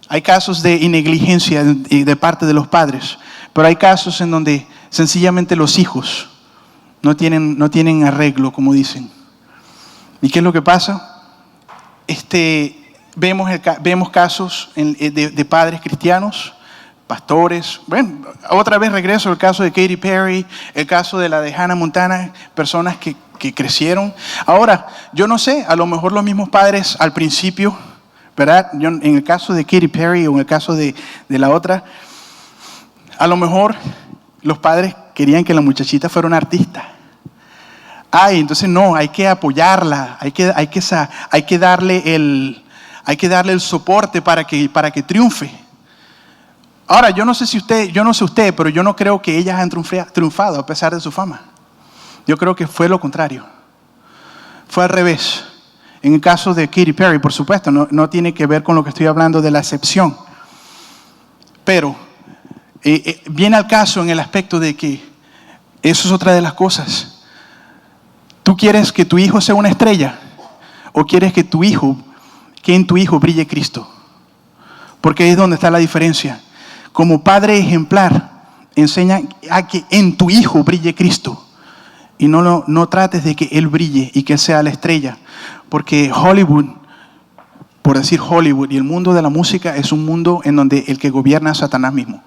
[SPEAKER 1] Hay casos de negligencia de parte de los padres, pero hay casos en donde sencillamente los hijos no tienen arreglo, como dicen. ¿Y qué es lo que pasa? Vemos casos de padres cristianos, pastores. Bueno, otra vez regreso al caso de Katy Perry, el caso de la de Hannah Montana, personas que que crecieron. Ahora, yo no sé, a lo mejor los mismos padres al principio, ¿verdad? Yo, en el caso de Katy Perry o en el caso de la otra, a lo mejor los padres querían que la muchachita fuera una artista. Ay, entonces no, hay que apoyarla, hay que darle el soporte para que triunfe. Ahora, yo no sé usted, pero yo no creo que ellas han triunfado a pesar de su fama. Yo creo que fue lo contrario. Fue al revés. En el caso de Katy Perry, por supuesto, no tiene que ver con lo que estoy hablando de la excepción. Pero viene al caso en el aspecto de que eso es otra de las cosas. ¿Tú quieres que tu hijo sea una estrella? ¿O quieres que en tu hijo brille Cristo? Porque ahí es donde está la diferencia. Como padre ejemplar, enseña a que en tu hijo brille Cristo. Y no trates de que él brille y que sea la estrella. Porque Hollywood, por decir Hollywood, y el mundo de la música es un mundo en donde el que gobierna es Satanás mismo.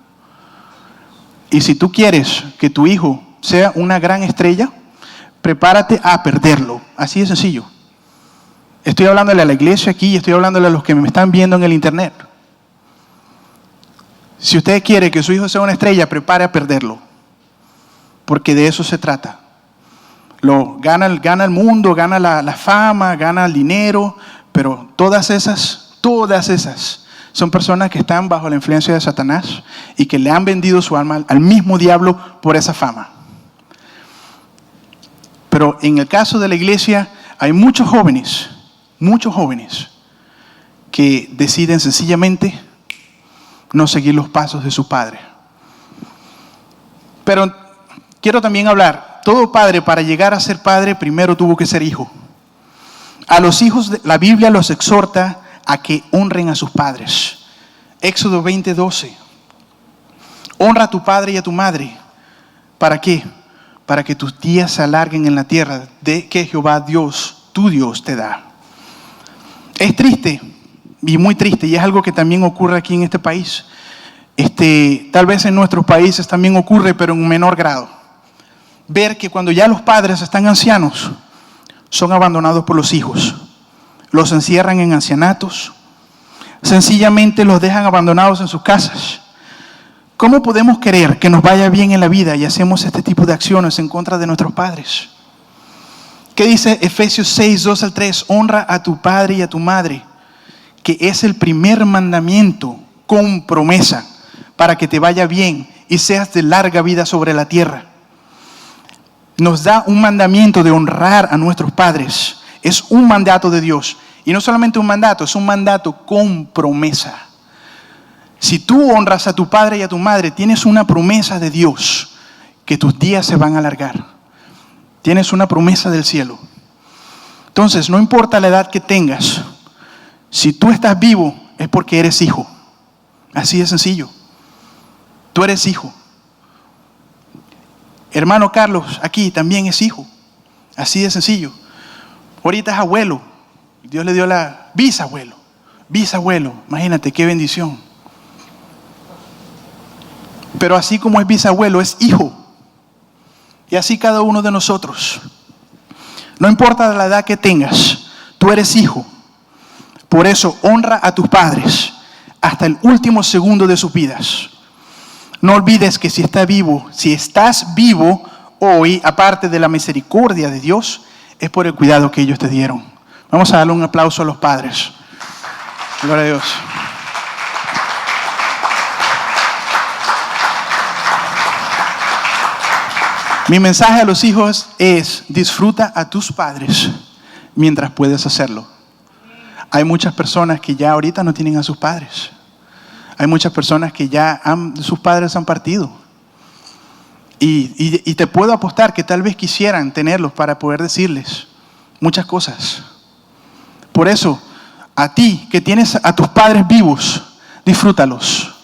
[SPEAKER 1] Y si tú quieres que tu hijo sea una gran estrella, prepárate a perderlo. Así de sencillo. Estoy hablándole a la iglesia aquí y estoy hablándole a los que me están viendo en el internet. Si usted quiere que su hijo sea una estrella, prepare a perderlo. Porque de eso se trata. Gana el mundo, gana la fama, gana el dinero, pero todas esas son personas que están bajo la influencia de Satanás y que le han vendido su alma al mismo diablo por esa fama. Pero en el caso de la iglesia hay muchos jóvenes que deciden sencillamente no seguir los pasos de su padre. Pero quiero también hablar, todo padre para llegar a ser padre primero tuvo que ser hijo. A los hijos, la Biblia los exhorta a que honren a sus padres. Éxodo 20:12. Honra a tu padre y a tu madre. ¿Para qué? Para que tus días se alarguen en la tierra de que Jehová Dios, tu Dios, te da. Es triste y muy triste, y es algo que también ocurre aquí en este país. Tal vez en nuestros países también ocurre, pero en un menor grado. Ver que cuando ya los padres están ancianos, son abandonados por los hijos. Los encierran en ancianatos. Sencillamente los dejan abandonados en sus casas. ¿Cómo podemos querer que nos vaya bien en la vida y hacemos este tipo de acciones en contra de nuestros padres? ¿Qué dice Efesios 6:2-3? Honra a tu padre y a tu madre, que es el primer mandamiento con promesa para que te vaya bien y seas de larga vida sobre la tierra. Nos da un mandamiento de honrar a nuestros padres. Es un mandato de Dios. Y no solamente un mandato, es un mandato con promesa. Si tú honras a tu padre y a tu madre, tienes una promesa de Dios que tus días se van a alargar. Tienes una promesa del cielo. Entonces, no importa la edad que tengas, si tú estás vivo es porque eres hijo. Así de sencillo. Tú eres hijo. Hermano Carlos, aquí también es hijo. Así de sencillo. Ahorita es abuelo. Dios le dio la bisabuelo. Bisabuelo, imagínate qué bendición. Pero así como es bisabuelo, es hijo. Y así cada uno de nosotros. No importa la edad que tengas, tú eres hijo. Por eso honra a tus padres hasta el último segundo de sus vidas. No olvides que si estás vivo hoy, aparte de la misericordia de Dios, es por el cuidado que ellos te dieron. Vamos a darle un aplauso a los padres. Gloria a Dios. Mi mensaje a los hijos es: disfruta a tus padres mientras puedes hacerlo. Hay muchas personas que ya ahorita no tienen a sus padres. Hay muchas personas que ya sus padres han partido. Y te puedo apostar que tal vez quisieran tenerlos para poder decirles muchas cosas. Por eso, a ti que tienes a tus padres vivos, disfrútalos.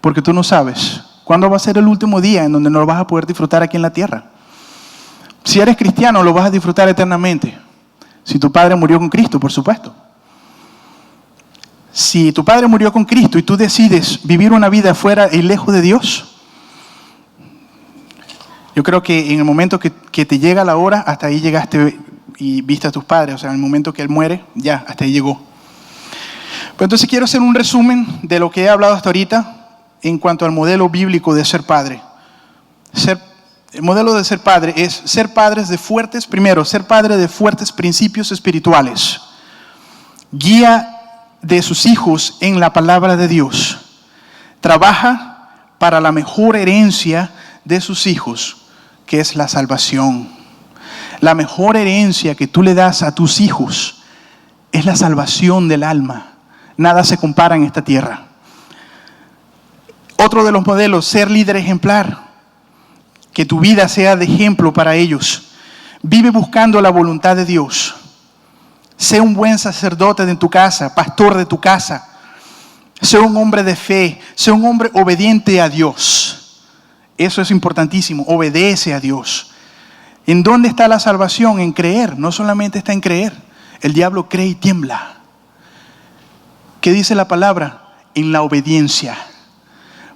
[SPEAKER 1] Porque tú no sabes cuándo va a ser el último día en donde no lo vas a poder disfrutar aquí en la tierra. Si eres cristiano, lo vas a disfrutar eternamente. Si tu padre murió con Cristo, por supuesto. Si tu padre murió con Cristo y tú decides vivir una vida fuera y lejos de Dios, Yo creo que en el momento que te llega la hora, hasta ahí llegaste y viste a tus padres. O sea, en el momento que él muere, ya, hasta ahí llegó. Pero entonces quiero hacer un resumen de lo que he hablado hasta ahorita en cuanto al modelo bíblico de ser padre. El modelo de ser padre es ser padre de fuertes principios espirituales. Guía de sus hijos en la palabra de Dios. Trabaja para la mejor herencia de sus hijos, que es la salvación. La mejor herencia que tú le das a tus hijos es la salvación del alma. Nada se compara en esta tierra. Otro de los modelos, ser líder ejemplar. Que tu vida sea de ejemplo para ellos. Vive buscando la voluntad de Dios. Sé un buen sacerdote de tu casa, pastor de tu casa. Sé un hombre de fe. Sé un hombre obediente a Dios. Eso es importantísimo. Obedece a Dios. ¿En dónde está la salvación? En creer. No solamente está en creer. El diablo cree y tiembla. ¿Qué dice la palabra? En la obediencia.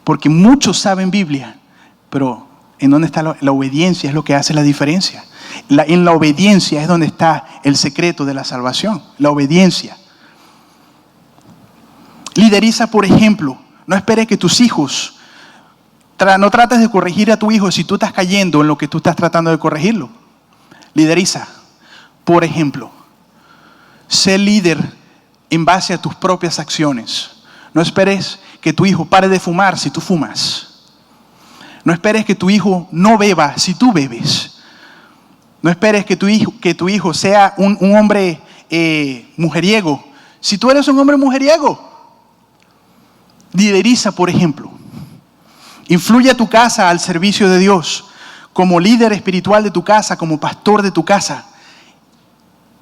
[SPEAKER 1] Porque muchos saben Biblia, pero ¿en dónde está la obediencia? Es lo que hace la diferencia. En la obediencia es donde está el secreto de la salvación. La obediencia. Lideriza, por ejemplo. No esperes que tus hijos, no trates de corregir a tu hijo si tú estás cayendo en lo que tú estás tratando de corregirlo. Lideriza. Por ejemplo, sé líder en base a tus propias acciones. No esperes que tu hijo pare de fumar si tú fumas. No esperes que tu hijo no beba si tú bebes. No esperes que tu hijo sea un hombre mujeriego si tú eres un hombre mujeriego. Lideriza, por ejemplo. Influye a tu casa al servicio de Dios. Como líder espiritual de tu casa, como pastor de tu casa.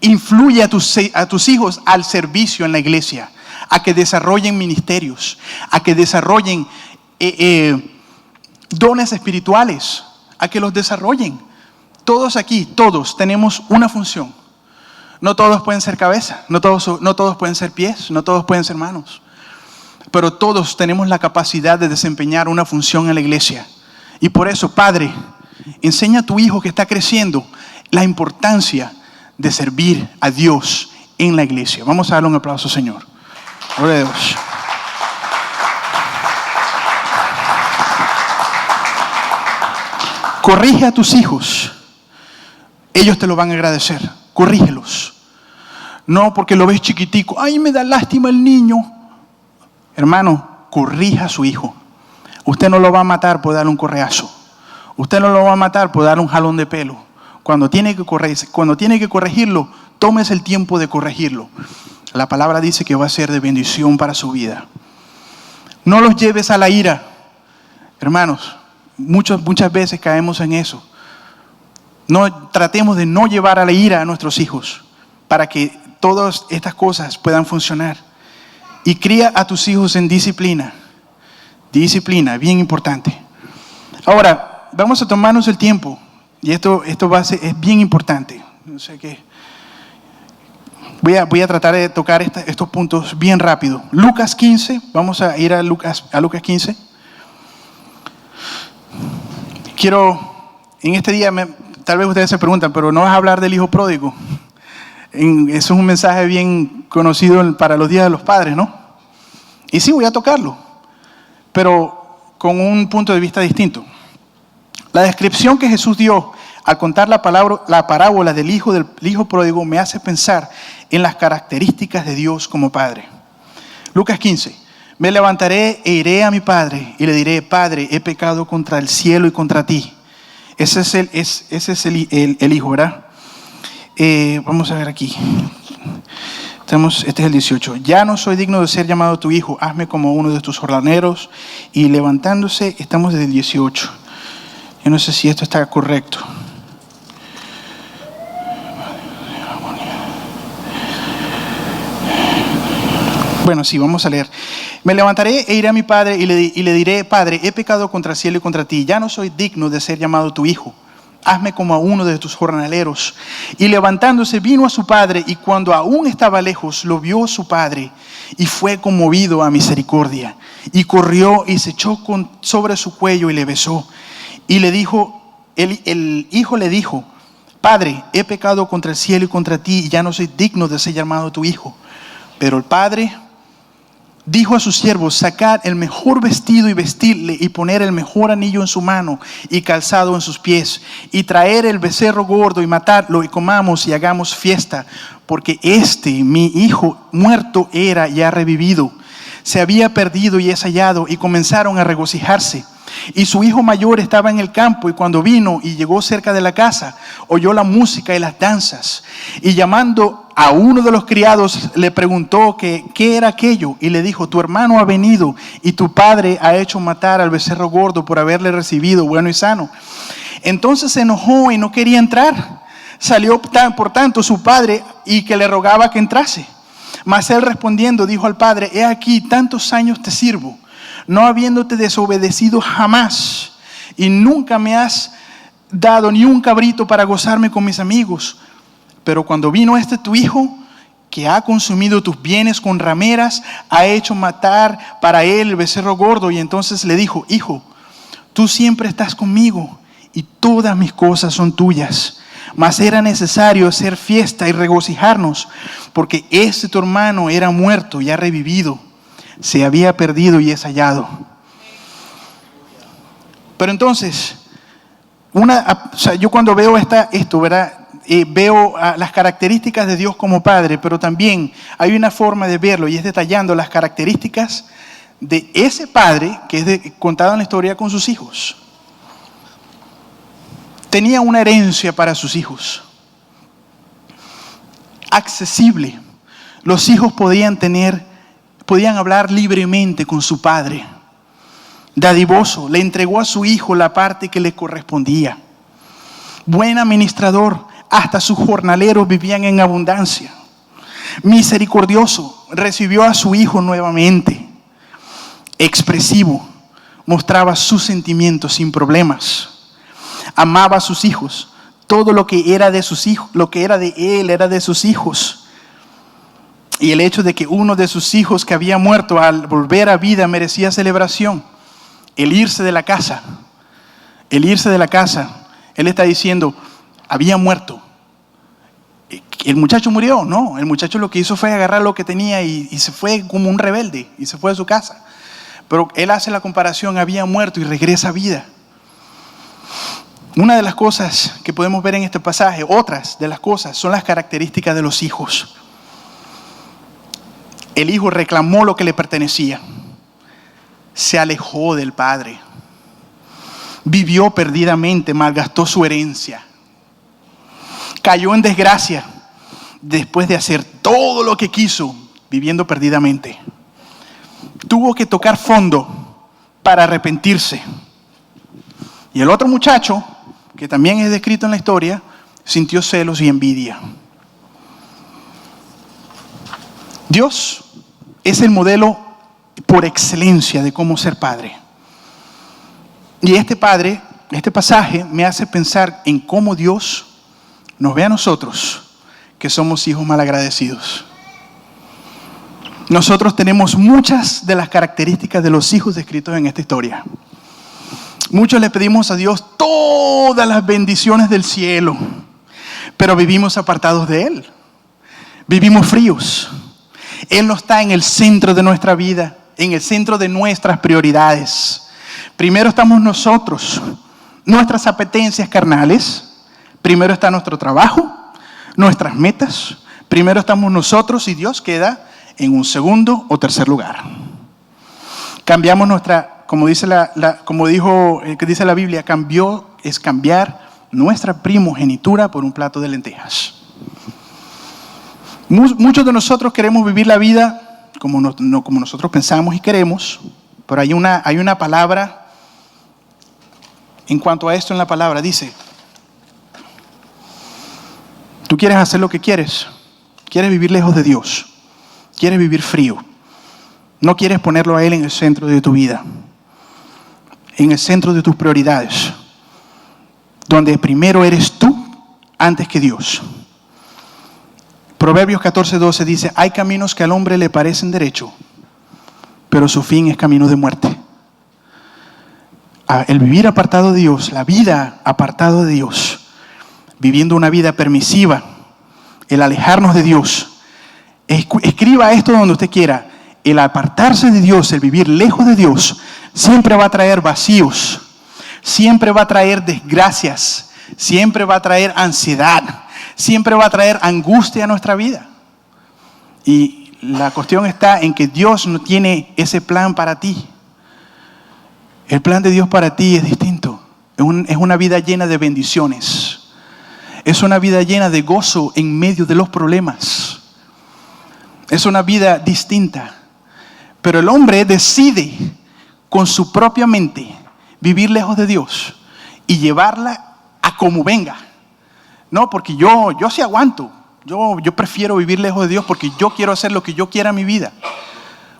[SPEAKER 1] Influye a tus hijos al servicio en la iglesia, a que desarrollen ministerios, a que desarrollen dones espirituales, a que los desarrollen. Todos aquí, todos tenemos una función. No todos pueden ser cabeza, no todos pueden ser pies, no todos pueden ser manos. Pero todos tenemos la capacidad de desempeñar una función en la iglesia. Y por eso, padre, enseña a tu hijo que está creciendo la importancia de servir a Dios en la iglesia. Vamos a darle un aplauso, Señor. Gloria a Dios. Corrige a tus hijos. Ellos te lo van a agradecer. Corrígelos. No porque lo ves chiquitico. Ay, me da lástima el niño. Hermano, corrija a su hijo. Usted no lo va a matar por darle un correazo. Usted no lo va a matar por darle un jalón de pelo. Cuando tiene que corregirlo, tómese el tiempo de corregirlo. La palabra dice que va a ser de bendición para su vida. No los lleves a la ira. Hermanos, muchas veces caemos en eso. Tratemos de no llevar a la ira a nuestros hijos para que todas estas cosas puedan funcionar. Y cría a tus hijos en disciplina. Disciplina, bien importante. Ahora, vamos a tomarnos el tiempo. Y esto es bien importante. No sé qué. Voy a tratar de tocar estos puntos bien rápido. Lucas 15. Vamos a ir a Lucas 15. En este día, tal vez ustedes se preguntan, pero no vas a hablar del hijo pródigo. Eso es un mensaje bien conocido para los días de los padres, ¿no? Y sí, voy a tocarlo, pero con un punto de vista distinto. La descripción que Jesús dio al contar la parábola del hijo pródigo me hace pensar en las características de Dios como Padre. Lucas 15. Me levantaré e iré a mi padre y le diré: Padre, he pecado contra el cielo y contra ti. Ese es el hijo, ¿verdad? Vamos a ver aquí. Este es el 18. Ya no soy digno de ser llamado tu hijo. Hazme como uno de tus jornaleros. Y levantándose, estamos desde el 18. Yo no sé si esto está correcto. Bueno, sí, vamos a leer. Me levantaré e iré a mi padre y le diré: Padre, he pecado contra el cielo y contra ti. Ya no soy digno de ser llamado tu hijo. Hazme como a uno de tus jornaleros. Y levantándose vino a su padre, y cuando aún estaba lejos, lo vio su padre, y fue conmovido a misericordia. Y corrió y se echó sobre su cuello y le besó. Y le dijo: el hijo le dijo: Padre, he pecado contra el cielo y contra ti, y ya no soy digno de ser llamado tu hijo. Pero el padre dijo a sus siervos: sacad el mejor vestido y vestirle, y poner el mejor anillo en su mano y calzado en sus pies, y traer el becerro gordo y matarlo, y comamos y hagamos fiesta, porque mi hijo muerto era y ha revivido, se había perdido y es hallado. Y comenzaron a regocijarse. Y su hijo mayor estaba en el campo, y cuando vino y llegó cerca de la casa, oyó la música y las danzas. Y llamando a uno de los criados, le preguntó qué era aquello. Y le dijo: tu hermano ha venido, y tu padre ha hecho matar al becerro gordo por haberle recibido bueno y sano. Entonces se enojó y no quería entrar. Salió por tanto su padre, y que le rogaba que entrase. Mas él respondiendo dijo al padre: he aquí, tantos años te sirvo, no habiéndote desobedecido jamás, y nunca me has dado ni un cabrito para gozarme con mis amigos. Pero cuando vino tu hijo, que ha consumido tus bienes con rameras, ha hecho matar para él el becerro gordo. Y entonces le dijo: hijo, tú siempre estás conmigo, y todas mis cosas son tuyas. Mas era necesario hacer fiesta y regocijarnos, porque tu hermano era muerto y ha revivido, se había perdido y es hallado. Pero entonces, yo cuando veo esto, ¿verdad? Veo las características de Dios como Padre, pero también hay una forma de verlo, y es detallando las características de ese Padre que es contado en la historia con sus hijos. Tenía una herencia para sus hijos, accesible. Los hijos podían hablar libremente con su padre. Dadivoso, le entregó a su hijo la parte que le correspondía. Buen administrador, hasta sus jornaleros vivían en abundancia. Misericordioso, recibió a su hijo nuevamente. Expresivo, mostraba sus sentimientos sin problemas. Amaba a sus hijos. Todo lo que era de sus hijos, lo que era de él, era de sus hijos. Y el hecho de que uno de sus hijos que había muerto al volver a vida merecía celebración. El irse de la casa. Él está diciendo: había muerto. ¿El muchacho murió? No, el muchacho lo que hizo fue agarrar lo que tenía y se fue como un rebelde y se fue de su casa. Pero él hace la comparación: había muerto y regresa a vida. Una de las cosas que podemos ver en este pasaje, otras de las cosas, son las características de los hijos. El hijo reclamó lo que le pertenecía. Se alejó del padre. Vivió perdidamente, malgastó su herencia. Cayó en desgracia después de hacer todo lo que quiso, viviendo perdidamente. Tuvo que tocar fondo para arrepentirse. Y el otro muchacho, que también es descrito en la historia, sintió celos y envidia. Dios es el modelo por excelencia de cómo ser padre. Y este pasaje me hace pensar en cómo Dios nos ve a nosotros, que somos hijos malagradecidos. Nosotros tenemos muchas de las características de los hijos descritos en esta historia. Muchos le pedimos a Dios todas las bendiciones del cielo, pero vivimos apartados de Él. Vivimos fríos. Él no está en el centro de nuestra vida, en el centro de nuestras prioridades. Primero estamos nosotros, nuestras apetencias carnales. Primero está nuestro trabajo, nuestras metas. Primero estamos nosotros, y Dios queda en un segundo o tercer lugar. Cambiamos como dice la Biblia, cambiar nuestra primogenitura por un plato de lentejas. Muchos de nosotros queremos vivir la vida no como nosotros pensamos y queremos, pero hay una palabra en cuanto a esto en la palabra. Dice: tú quieres hacer lo que quieres vivir lejos de Dios, quieres vivir frío, no quieres ponerlo a Él en el centro de tu vida, en el centro de tus prioridades, donde primero eres tú antes que Dios. Proverbios 14:12 dice: hay caminos que al hombre le parecen derecho, pero su fin es camino de muerte. el vivir apartado de Dios, la vida apartado de Dios, viviendo una vida permisiva, el alejarnos de Dios. Escriba esto donde usted quiera. El apartarse de Dios, el vivir lejos de Dios, siempre va a traer vacíos, siempre va a traer desgracias, siempre va a traer ansiedad, siempre va a traer angustia a nuestra vida. Y la cuestión está en que Dios no tiene ese plan para ti. El plan de Dios para ti es distinto. Es una vida llena de bendiciones. Es una vida llena de gozo en medio de los problemas. Es una vida distinta. Pero el hombre decide con su propia mente vivir lejos de Dios y llevarla a como venga. No, porque yo sí aguanto. Yo prefiero vivir lejos de Dios porque yo quiero hacer lo que yo quiera en mi vida.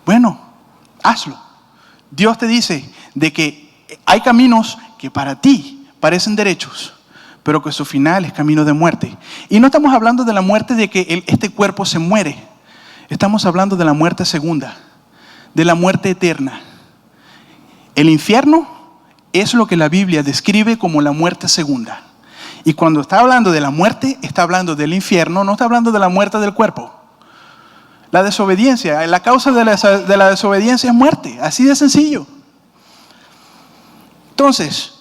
[SPEAKER 1] Bueno, hazlo. Dios te dice de que hay caminos que para ti parecen derechos, pero que su final es camino de muerte. Y no estamos hablando de la muerte de que este cuerpo se muere. Estamos hablando de la muerte segunda, de la muerte eterna. El infierno es lo que la Biblia describe como la muerte segunda. Y cuando está hablando de la muerte, está hablando del infierno, no está hablando de la muerte del cuerpo. La desobediencia, la causa de la desobediencia es muerte, así de sencillo. Entonces,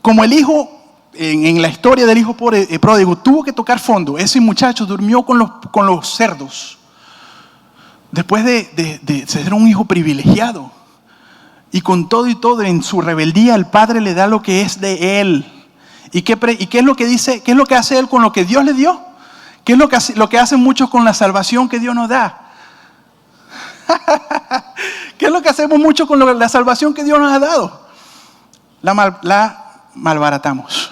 [SPEAKER 1] como el hijo, en la historia del hijo pródigo, tuvo que tocar fondo, ese muchacho durmió con los cerdos. Después de ser un hijo privilegiado. Y con todo y todo, en su rebeldía, el padre le da lo que es de él. ¿Y qué es lo que dice? ¿Qué es lo que hace él con lo que Dios le dio? ¿Qué es lo que hacen muchos con la salvación que Dios nos da? ¿Qué es lo que hacemos mucho con la salvación que Dios nos ha dado? La malbaratamos.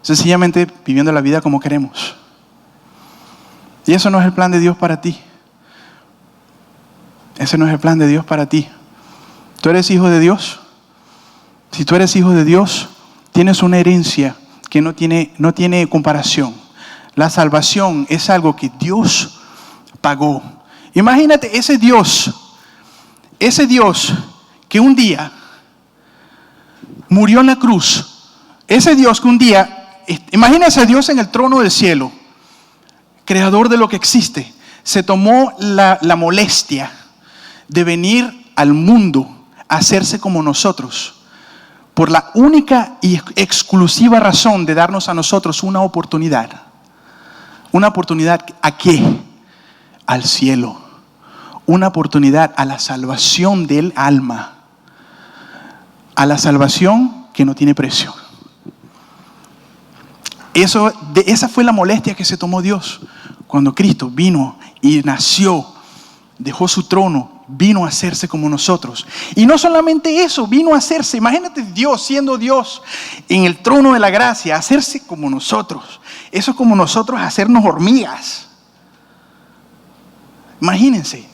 [SPEAKER 1] Sencillamente viviendo la vida como queremos. Y eso no es el plan de Dios para ti. Ese no es el plan de Dios para ti. ¿Tú eres hijo de Dios? Si tú eres hijo de Dios, tienes una herencia que no tiene comparación. La salvación es algo que Dios pagó. Imagínate ese Dios que un día murió en la cruz. Ese Dios que un día, imagínate a Dios en el trono del cielo, creador de lo que existe, se tomó la molestia de venir al mundo a hacerse como nosotros, por la única y exclusiva razón de darnos a nosotros una oportunidad. ¿Una oportunidad a qué? Al cielo. Una oportunidad a la salvación del alma. A la salvación que no tiene precio. Esa fue la molestia que se tomó Dios cuando Cristo vino y nació, dejó su trono, vino a hacerse como nosotros. Y no solamente eso, vino a hacerse, imagínate Dios siendo Dios en el trono de la gracia, hacerse como nosotros. Eso es como nosotros hacernos hormigas. Imagínense,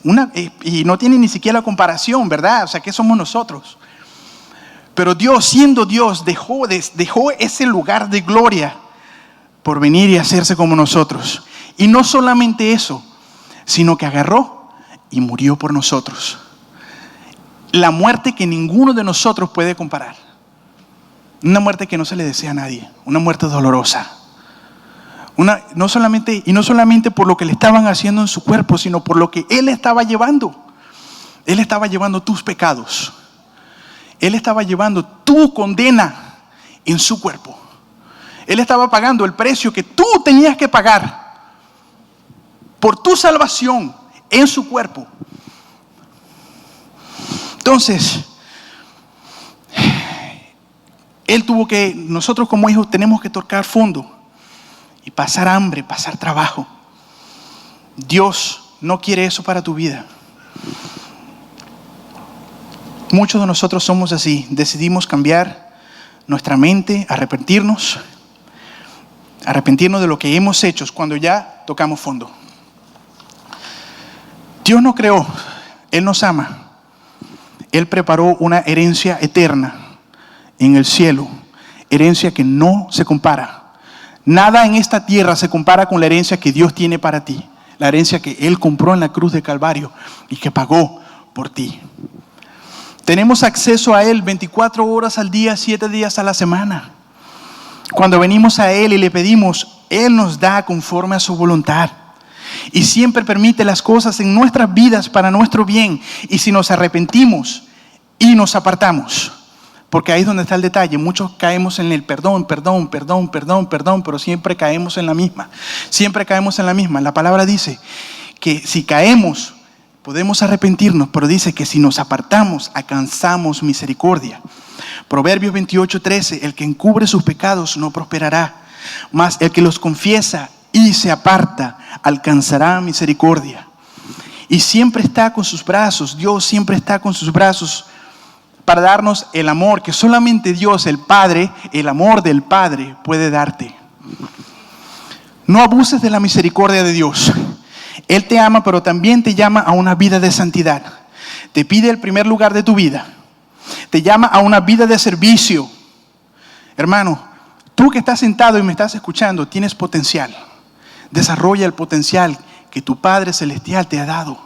[SPEAKER 1] y no tiene ni siquiera comparación, ¿verdad? O sea, ¿qué somos nosotros? Pero Dios, siendo Dios, dejó ese lugar de gloria por venir y hacerse como nosotros. Y no solamente eso, sino que agarró y murió por nosotros. La muerte que ninguno de nosotros puede comparar. Una muerte que no se le desea a nadie. Una muerte dolorosa. No solamente por lo que le estaban haciendo en su cuerpo, sino por lo que Él estaba llevando. Él estaba llevando tus pecados. Él estaba llevando tu condena en su cuerpo. Él estaba pagando el precio que tú tenías que pagar por tu salvación en su cuerpo. Entonces, nosotros como hijos tenemos que tocar fondo y pasar hambre, pasar trabajo. Dios no quiere eso para tu vida. Muchos de nosotros somos así. Decidimos cambiar nuestra mente, arrepentirnos de lo que hemos hecho cuando ya tocamos fondo. Dios nos creó, Él nos ama. Él preparó una herencia eterna en el cielo, herencia que no se compara. Nada en esta tierra se compara con la herencia que Dios tiene para ti, la herencia que Él compró en la cruz de Calvario y que pagó por ti. Tenemos acceso a Él 24 horas al día, 7 días a la semana. Cuando venimos a Él y le pedimos, Él nos da conforme a su voluntad. Y siempre permite las cosas en nuestras vidas para nuestro bien. Y si nos arrepentimos y nos apartamos, porque ahí es donde está el detalle. Muchos caemos en el perdón, pero siempre caemos en la misma. Siempre caemos en la misma. La palabra dice que si caemos, podemos arrepentirnos, pero dice que si nos apartamos, alcanzamos misericordia. Proverbios 28:13, el que encubre sus pecados no prosperará, mas el que los confiesa y se aparta, alcanzará misericordia. Y siempre está con sus brazos, Dios siempre está con sus brazos para darnos el amor que solamente Dios, el Padre, el amor del Padre puede darte. No abuses de la misericordia de Dios. Él te ama, pero también te llama a una vida de santidad. Te pide el primer lugar de tu vida. Te llama a una vida de servicio. Hermano, tú que estás sentado y me estás escuchando, tienes potencial. Desarrolla el potencial que tu Padre Celestial te ha dado.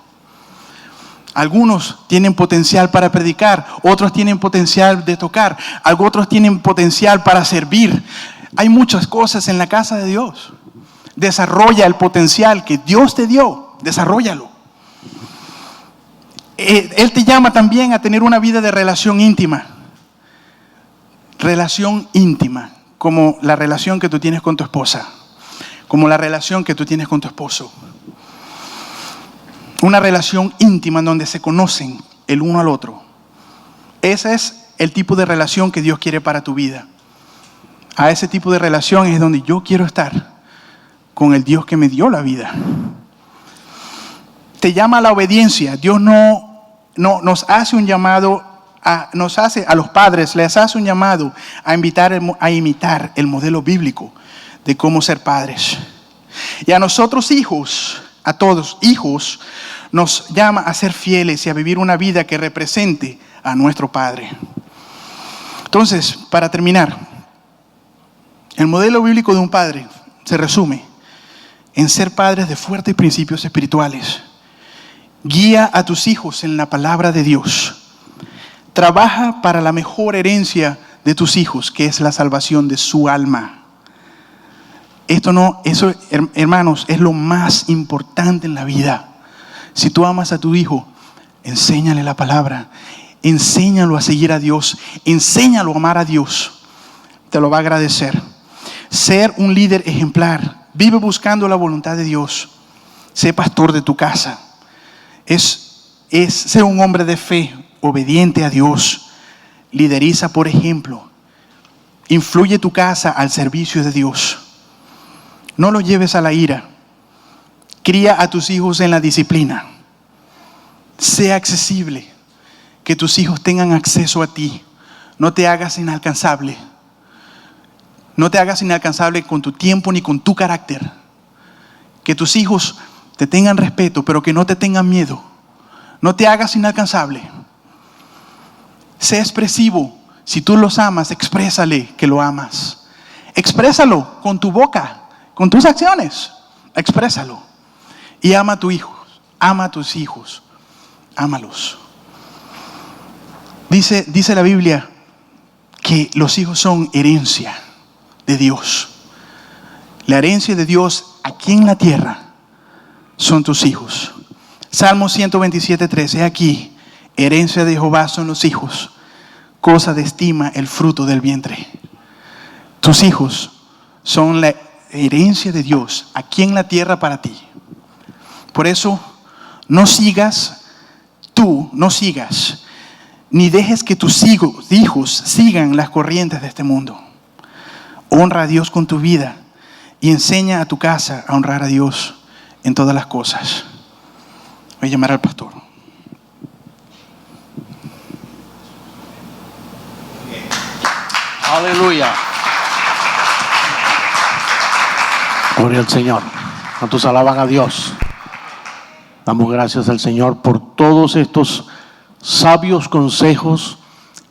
[SPEAKER 1] Algunos tienen potencial para predicar, otros tienen potencial de tocar, otros tienen potencial para servir. Hay muchas cosas en la casa de Dios. Desarrolla el potencial que Dios te dio, desarróllalo. Él te llama también a tener una vida de relación íntima. Relación íntima, como la relación que tú tienes con tu esposa, como la relación que tú tienes con tu esposo. Una relación íntima en donde se conocen el uno al otro. Ese es el tipo de relación que Dios quiere para tu vida. A ese tipo de relación es donde yo quiero estar, con el Dios que me dio la vida. Te llama a la obediencia. Dios no nos hace un llamado, a los padres, les hace un llamado a imitar el modelo bíblico de cómo ser padres. Y a nosotros hijos, a todos hijos, nos llama a ser fieles y a vivir una vida que represente a nuestro Padre. Entonces, para terminar, el modelo bíblico de un padre se resume en ser padres de fuertes principios espirituales. Guía a tus hijos en la palabra de Dios. Trabaja para la mejor herencia de tus hijos, que es la salvación de su alma. Eso, hermanos, es lo más importante en la vida. Si tú amas a tu hijo, enséñale la palabra, enséñalo a seguir a Dios, enséñalo a amar a Dios. Te lo va a agradecer. Ser un líder ejemplar. Vive buscando la voluntad de Dios. Sé pastor de tu casa. Es ser un hombre de fe, obediente a Dios. Lideriza por ejemplo. Influye tu casa al servicio de Dios. No lo lleves a la ira. Cría a tus hijos en la disciplina. Sea accesible. Que tus hijos tengan acceso a ti. No te hagas inalcanzable. No te hagas inalcanzable con tu tiempo ni con tu carácter. Que tus hijos te tengan respeto, pero que no te tengan miedo. No te hagas inalcanzable. Sé expresivo. Si tú los amas, exprésale que lo amas. Exprésalo con tu boca, con tus acciones. Exprésalo. Y ama a tu hijo. Ama a tus hijos. Ámalos. Dice la Biblia que los hijos son herencia de Dios. La herencia de Dios aquí en la tierra son tus hijos. Salmo 127:3. He aquí, herencia de Jehová son los hijos, cosa de estima el fruto del vientre. Tus hijos son la herencia de Dios aquí en la tierra para ti. Por eso, no sigas, ni dejes que tus hijos sigan las corrientes de este mundo. Honra a Dios con tu vida y enseña a tu casa a honrar a Dios en todas las cosas. Voy a llamar al pastor.
[SPEAKER 2] Aleluya. Gloria al Señor. ¿Cuántos alaban a Dios? Damos gracias al Señor por todos estos sabios consejos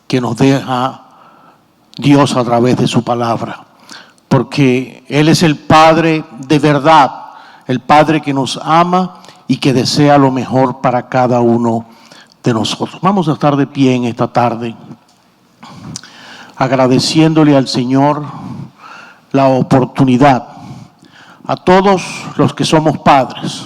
[SPEAKER 2] que nos deja Dios a través de su palabra. Porque Él es el Padre de verdad, el Padre que nos ama y que desea lo mejor para cada uno de nosotros. Vamos a estar de pie en esta tarde, agradeciéndole al Señor la oportunidad, a todos los que somos padres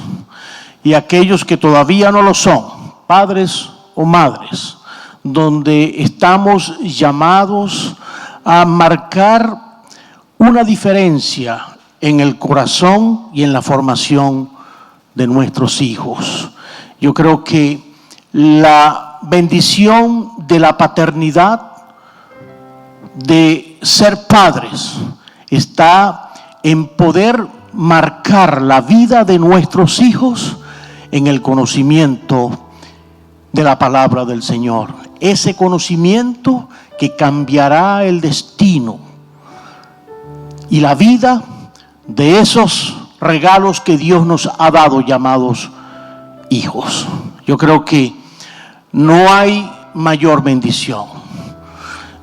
[SPEAKER 2] y aquellos que todavía no lo son, padres o madres, donde estamos llamados a marcar una diferencia en el corazón y en la formación de nuestros hijos. Yo creo que la bendición de la paternidad, de ser padres, está en poder marcar la vida de nuestros hijos en el conocimiento de la palabra del Señor. Ese conocimiento que cambiará el destino y la vida de esos regalos que Dios nos ha dado llamados hijos. Yo creo que no hay mayor bendición.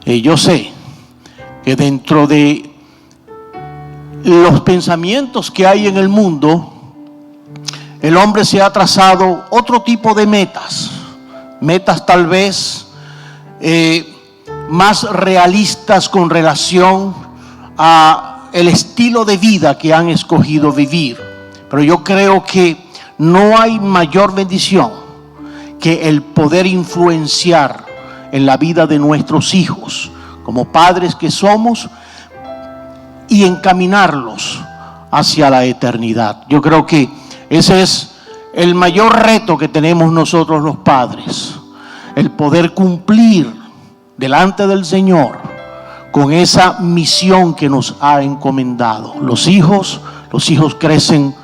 [SPEAKER 2] Yo sé que dentro de los pensamientos que hay en el mundo, el hombre se ha trazado otro tipo de metas tal vez más realistas con relación a el estilo de vida que han escogido vivir. Pero yo creo que no hay mayor bendición que el poder influenciar en la vida de nuestros hijos, como padres que somos, y encaminarlos hacia la eternidad. Yo creo que ese es el mayor reto que tenemos nosotros los padres, el poder cumplir delante del Señor con esa misión que nos ha encomendado. Los hijos crecen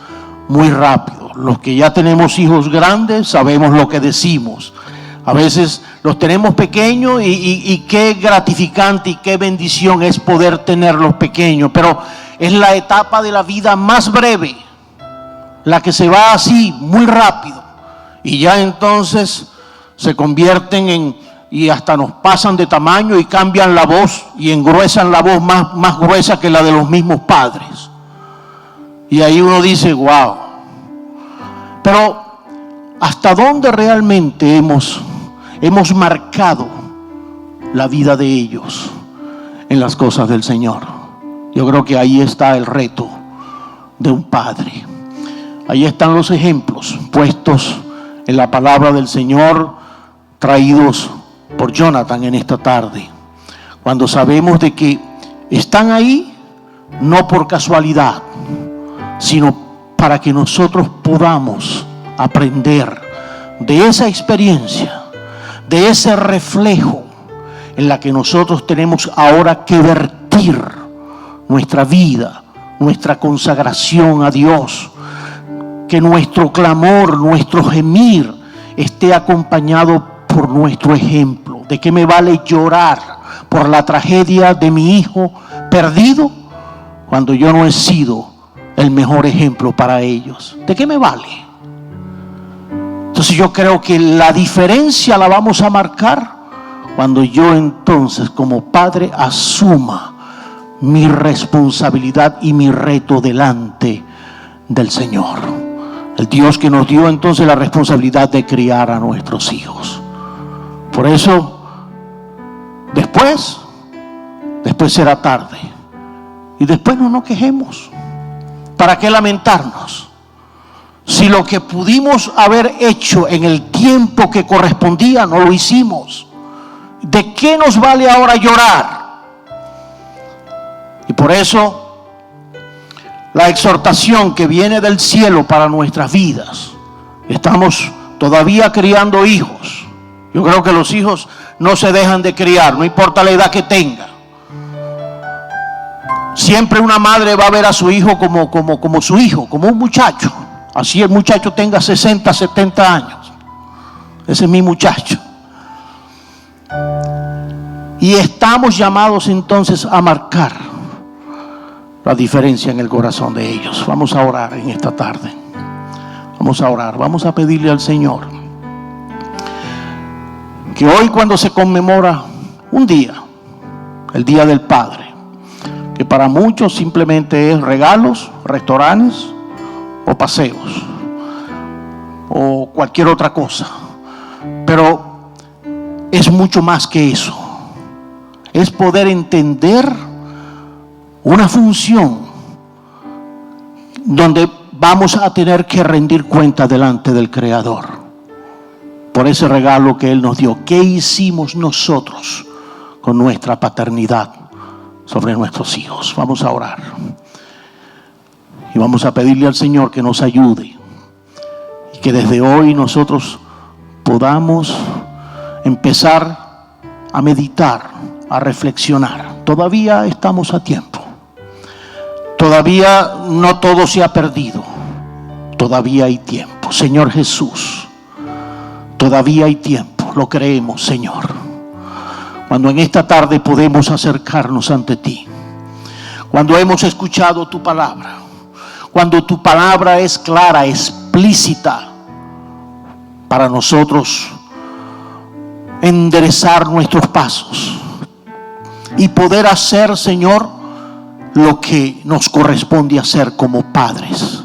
[SPEAKER 2] muy rápido. Los que ya tenemos hijos grandes sabemos lo que decimos. A veces los tenemos pequeños y qué gratificante y qué bendición es poder tenerlos pequeños, pero es la etapa de la vida más breve, la que se va así muy rápido, y ya entonces se convierten y hasta nos pasan de tamaño y cambian la voz y engruesan la voz más gruesa que la de los mismos padres. Y ahí uno dice, wow. Pero ¿hasta dónde realmente hemos marcado la vida de ellos en las cosas del Señor? Yo creo que ahí está el reto de un padre. Ahí están los ejemplos puestos en la palabra del Señor, traídos por Jonathan en esta tarde, cuando sabemos de que están ahí no por casualidad, sino para que nosotros podamos aprender de esa experiencia, de ese reflejo en la que nosotros tenemos ahora que vertir nuestra vida, nuestra consagración a Dios, que nuestro clamor, nuestro gemir esté acompañado por nuestro ejemplo. ¿De qué me vale llorar por la tragedia de mi hijo perdido cuando yo no he sido el mejor ejemplo para ellos? ¿De qué me vale? Entonces yo creo que la diferencia la vamos a marcar cuando yo entonces como padre asuma mi responsabilidad y mi reto delante del Señor, el Dios que nos dio entonces la responsabilidad de criar a nuestros hijos. Por eso después será tarde, y después no nos quejemos. ¿Para qué lamentarnos? Si lo que pudimos haber hecho en el tiempo que correspondía no lo hicimos, ¿de qué nos vale ahora llorar? Y por eso la exhortación que viene del cielo para nuestras vidas, estamos todavía criando hijos. Yo creo que los hijos no se dejan de criar, no importa la edad que tenga. Siempre una madre va a ver a su hijo como su hijo, como un muchacho. Así el muchacho tenga 60, 70 años. Ese es mi muchacho. Y estamos llamados entonces a marcar la diferencia en el corazón de ellos. Vamos a orar en esta tarde. Vamos a orar, vamos a pedirle al Señor que hoy, cuando se conmemora un día, el Día del Padre, que para muchos simplemente es regalos, restaurantes o paseos o cualquier otra cosa, Pero es mucho más que eso. Es poder entender una función donde vamos a tener que rendir cuenta delante del Creador por ese regalo que Él nos dio. ¿Qué hicimos nosotros con nuestra paternidad sobre nuestros hijos? Vamos a orar y vamos a pedirle al Señor que nos ayude y que desde hoy nosotros podamos empezar a meditar, a reflexionar. Todavía estamos a tiempo. Todavía no todo se ha perdido. Todavía hay tiempo. Señor Jesús, todavía hay tiempo. Lo creemos, Señor. Cuando en esta tarde podemos acercarnos ante ti. Cuando hemos escuchado tu palabra. Cuando tu palabra es clara, explícita para nosotros enderezar nuestros pasos y poder hacer, Señor, lo que nos corresponde hacer como padres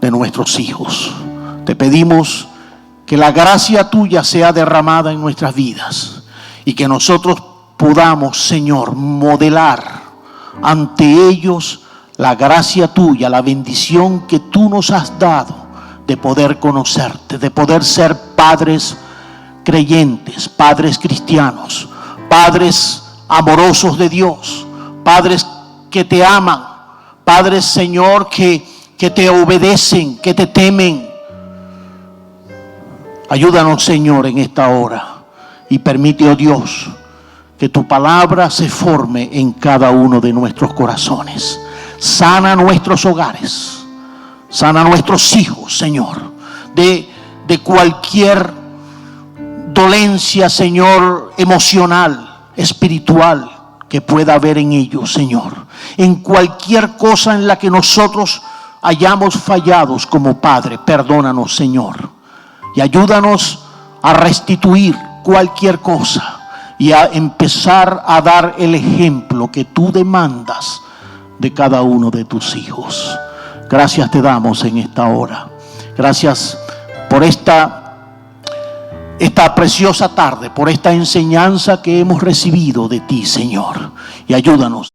[SPEAKER 2] de nuestros hijos. Te pedimos que la gracia tuya sea derramada en nuestras vidas y que nosotros podamos, Señor, modelar ante ellos la gracia tuya, la bendición que tú nos has dado de poder conocerte, de poder ser padres creyentes, padres cristianos, padres amorosos de Dios, padres que te aman, padres, Señor, que te obedecen, que te temen. Ayúdanos, Señor, en esta hora y permite, oh Dios, que tu palabra se forme en cada uno de nuestros corazones. Sana nuestros hogares, sana nuestros hijos, Señor, de cualquier dolencia, Señor, emocional, espiritual que pueda haber en ellos, Señor. En cualquier cosa en la que nosotros hayamos fallado como Padre, perdónanos, Señor, y ayúdanos a restituir cualquier cosa y a empezar a dar el ejemplo que tú demandas de cada uno de tus hijos. Gracias te damos en esta hora. Gracias por esta preciosa tarde, por esta enseñanza que hemos recibido de ti, Señor. Y ayúdanos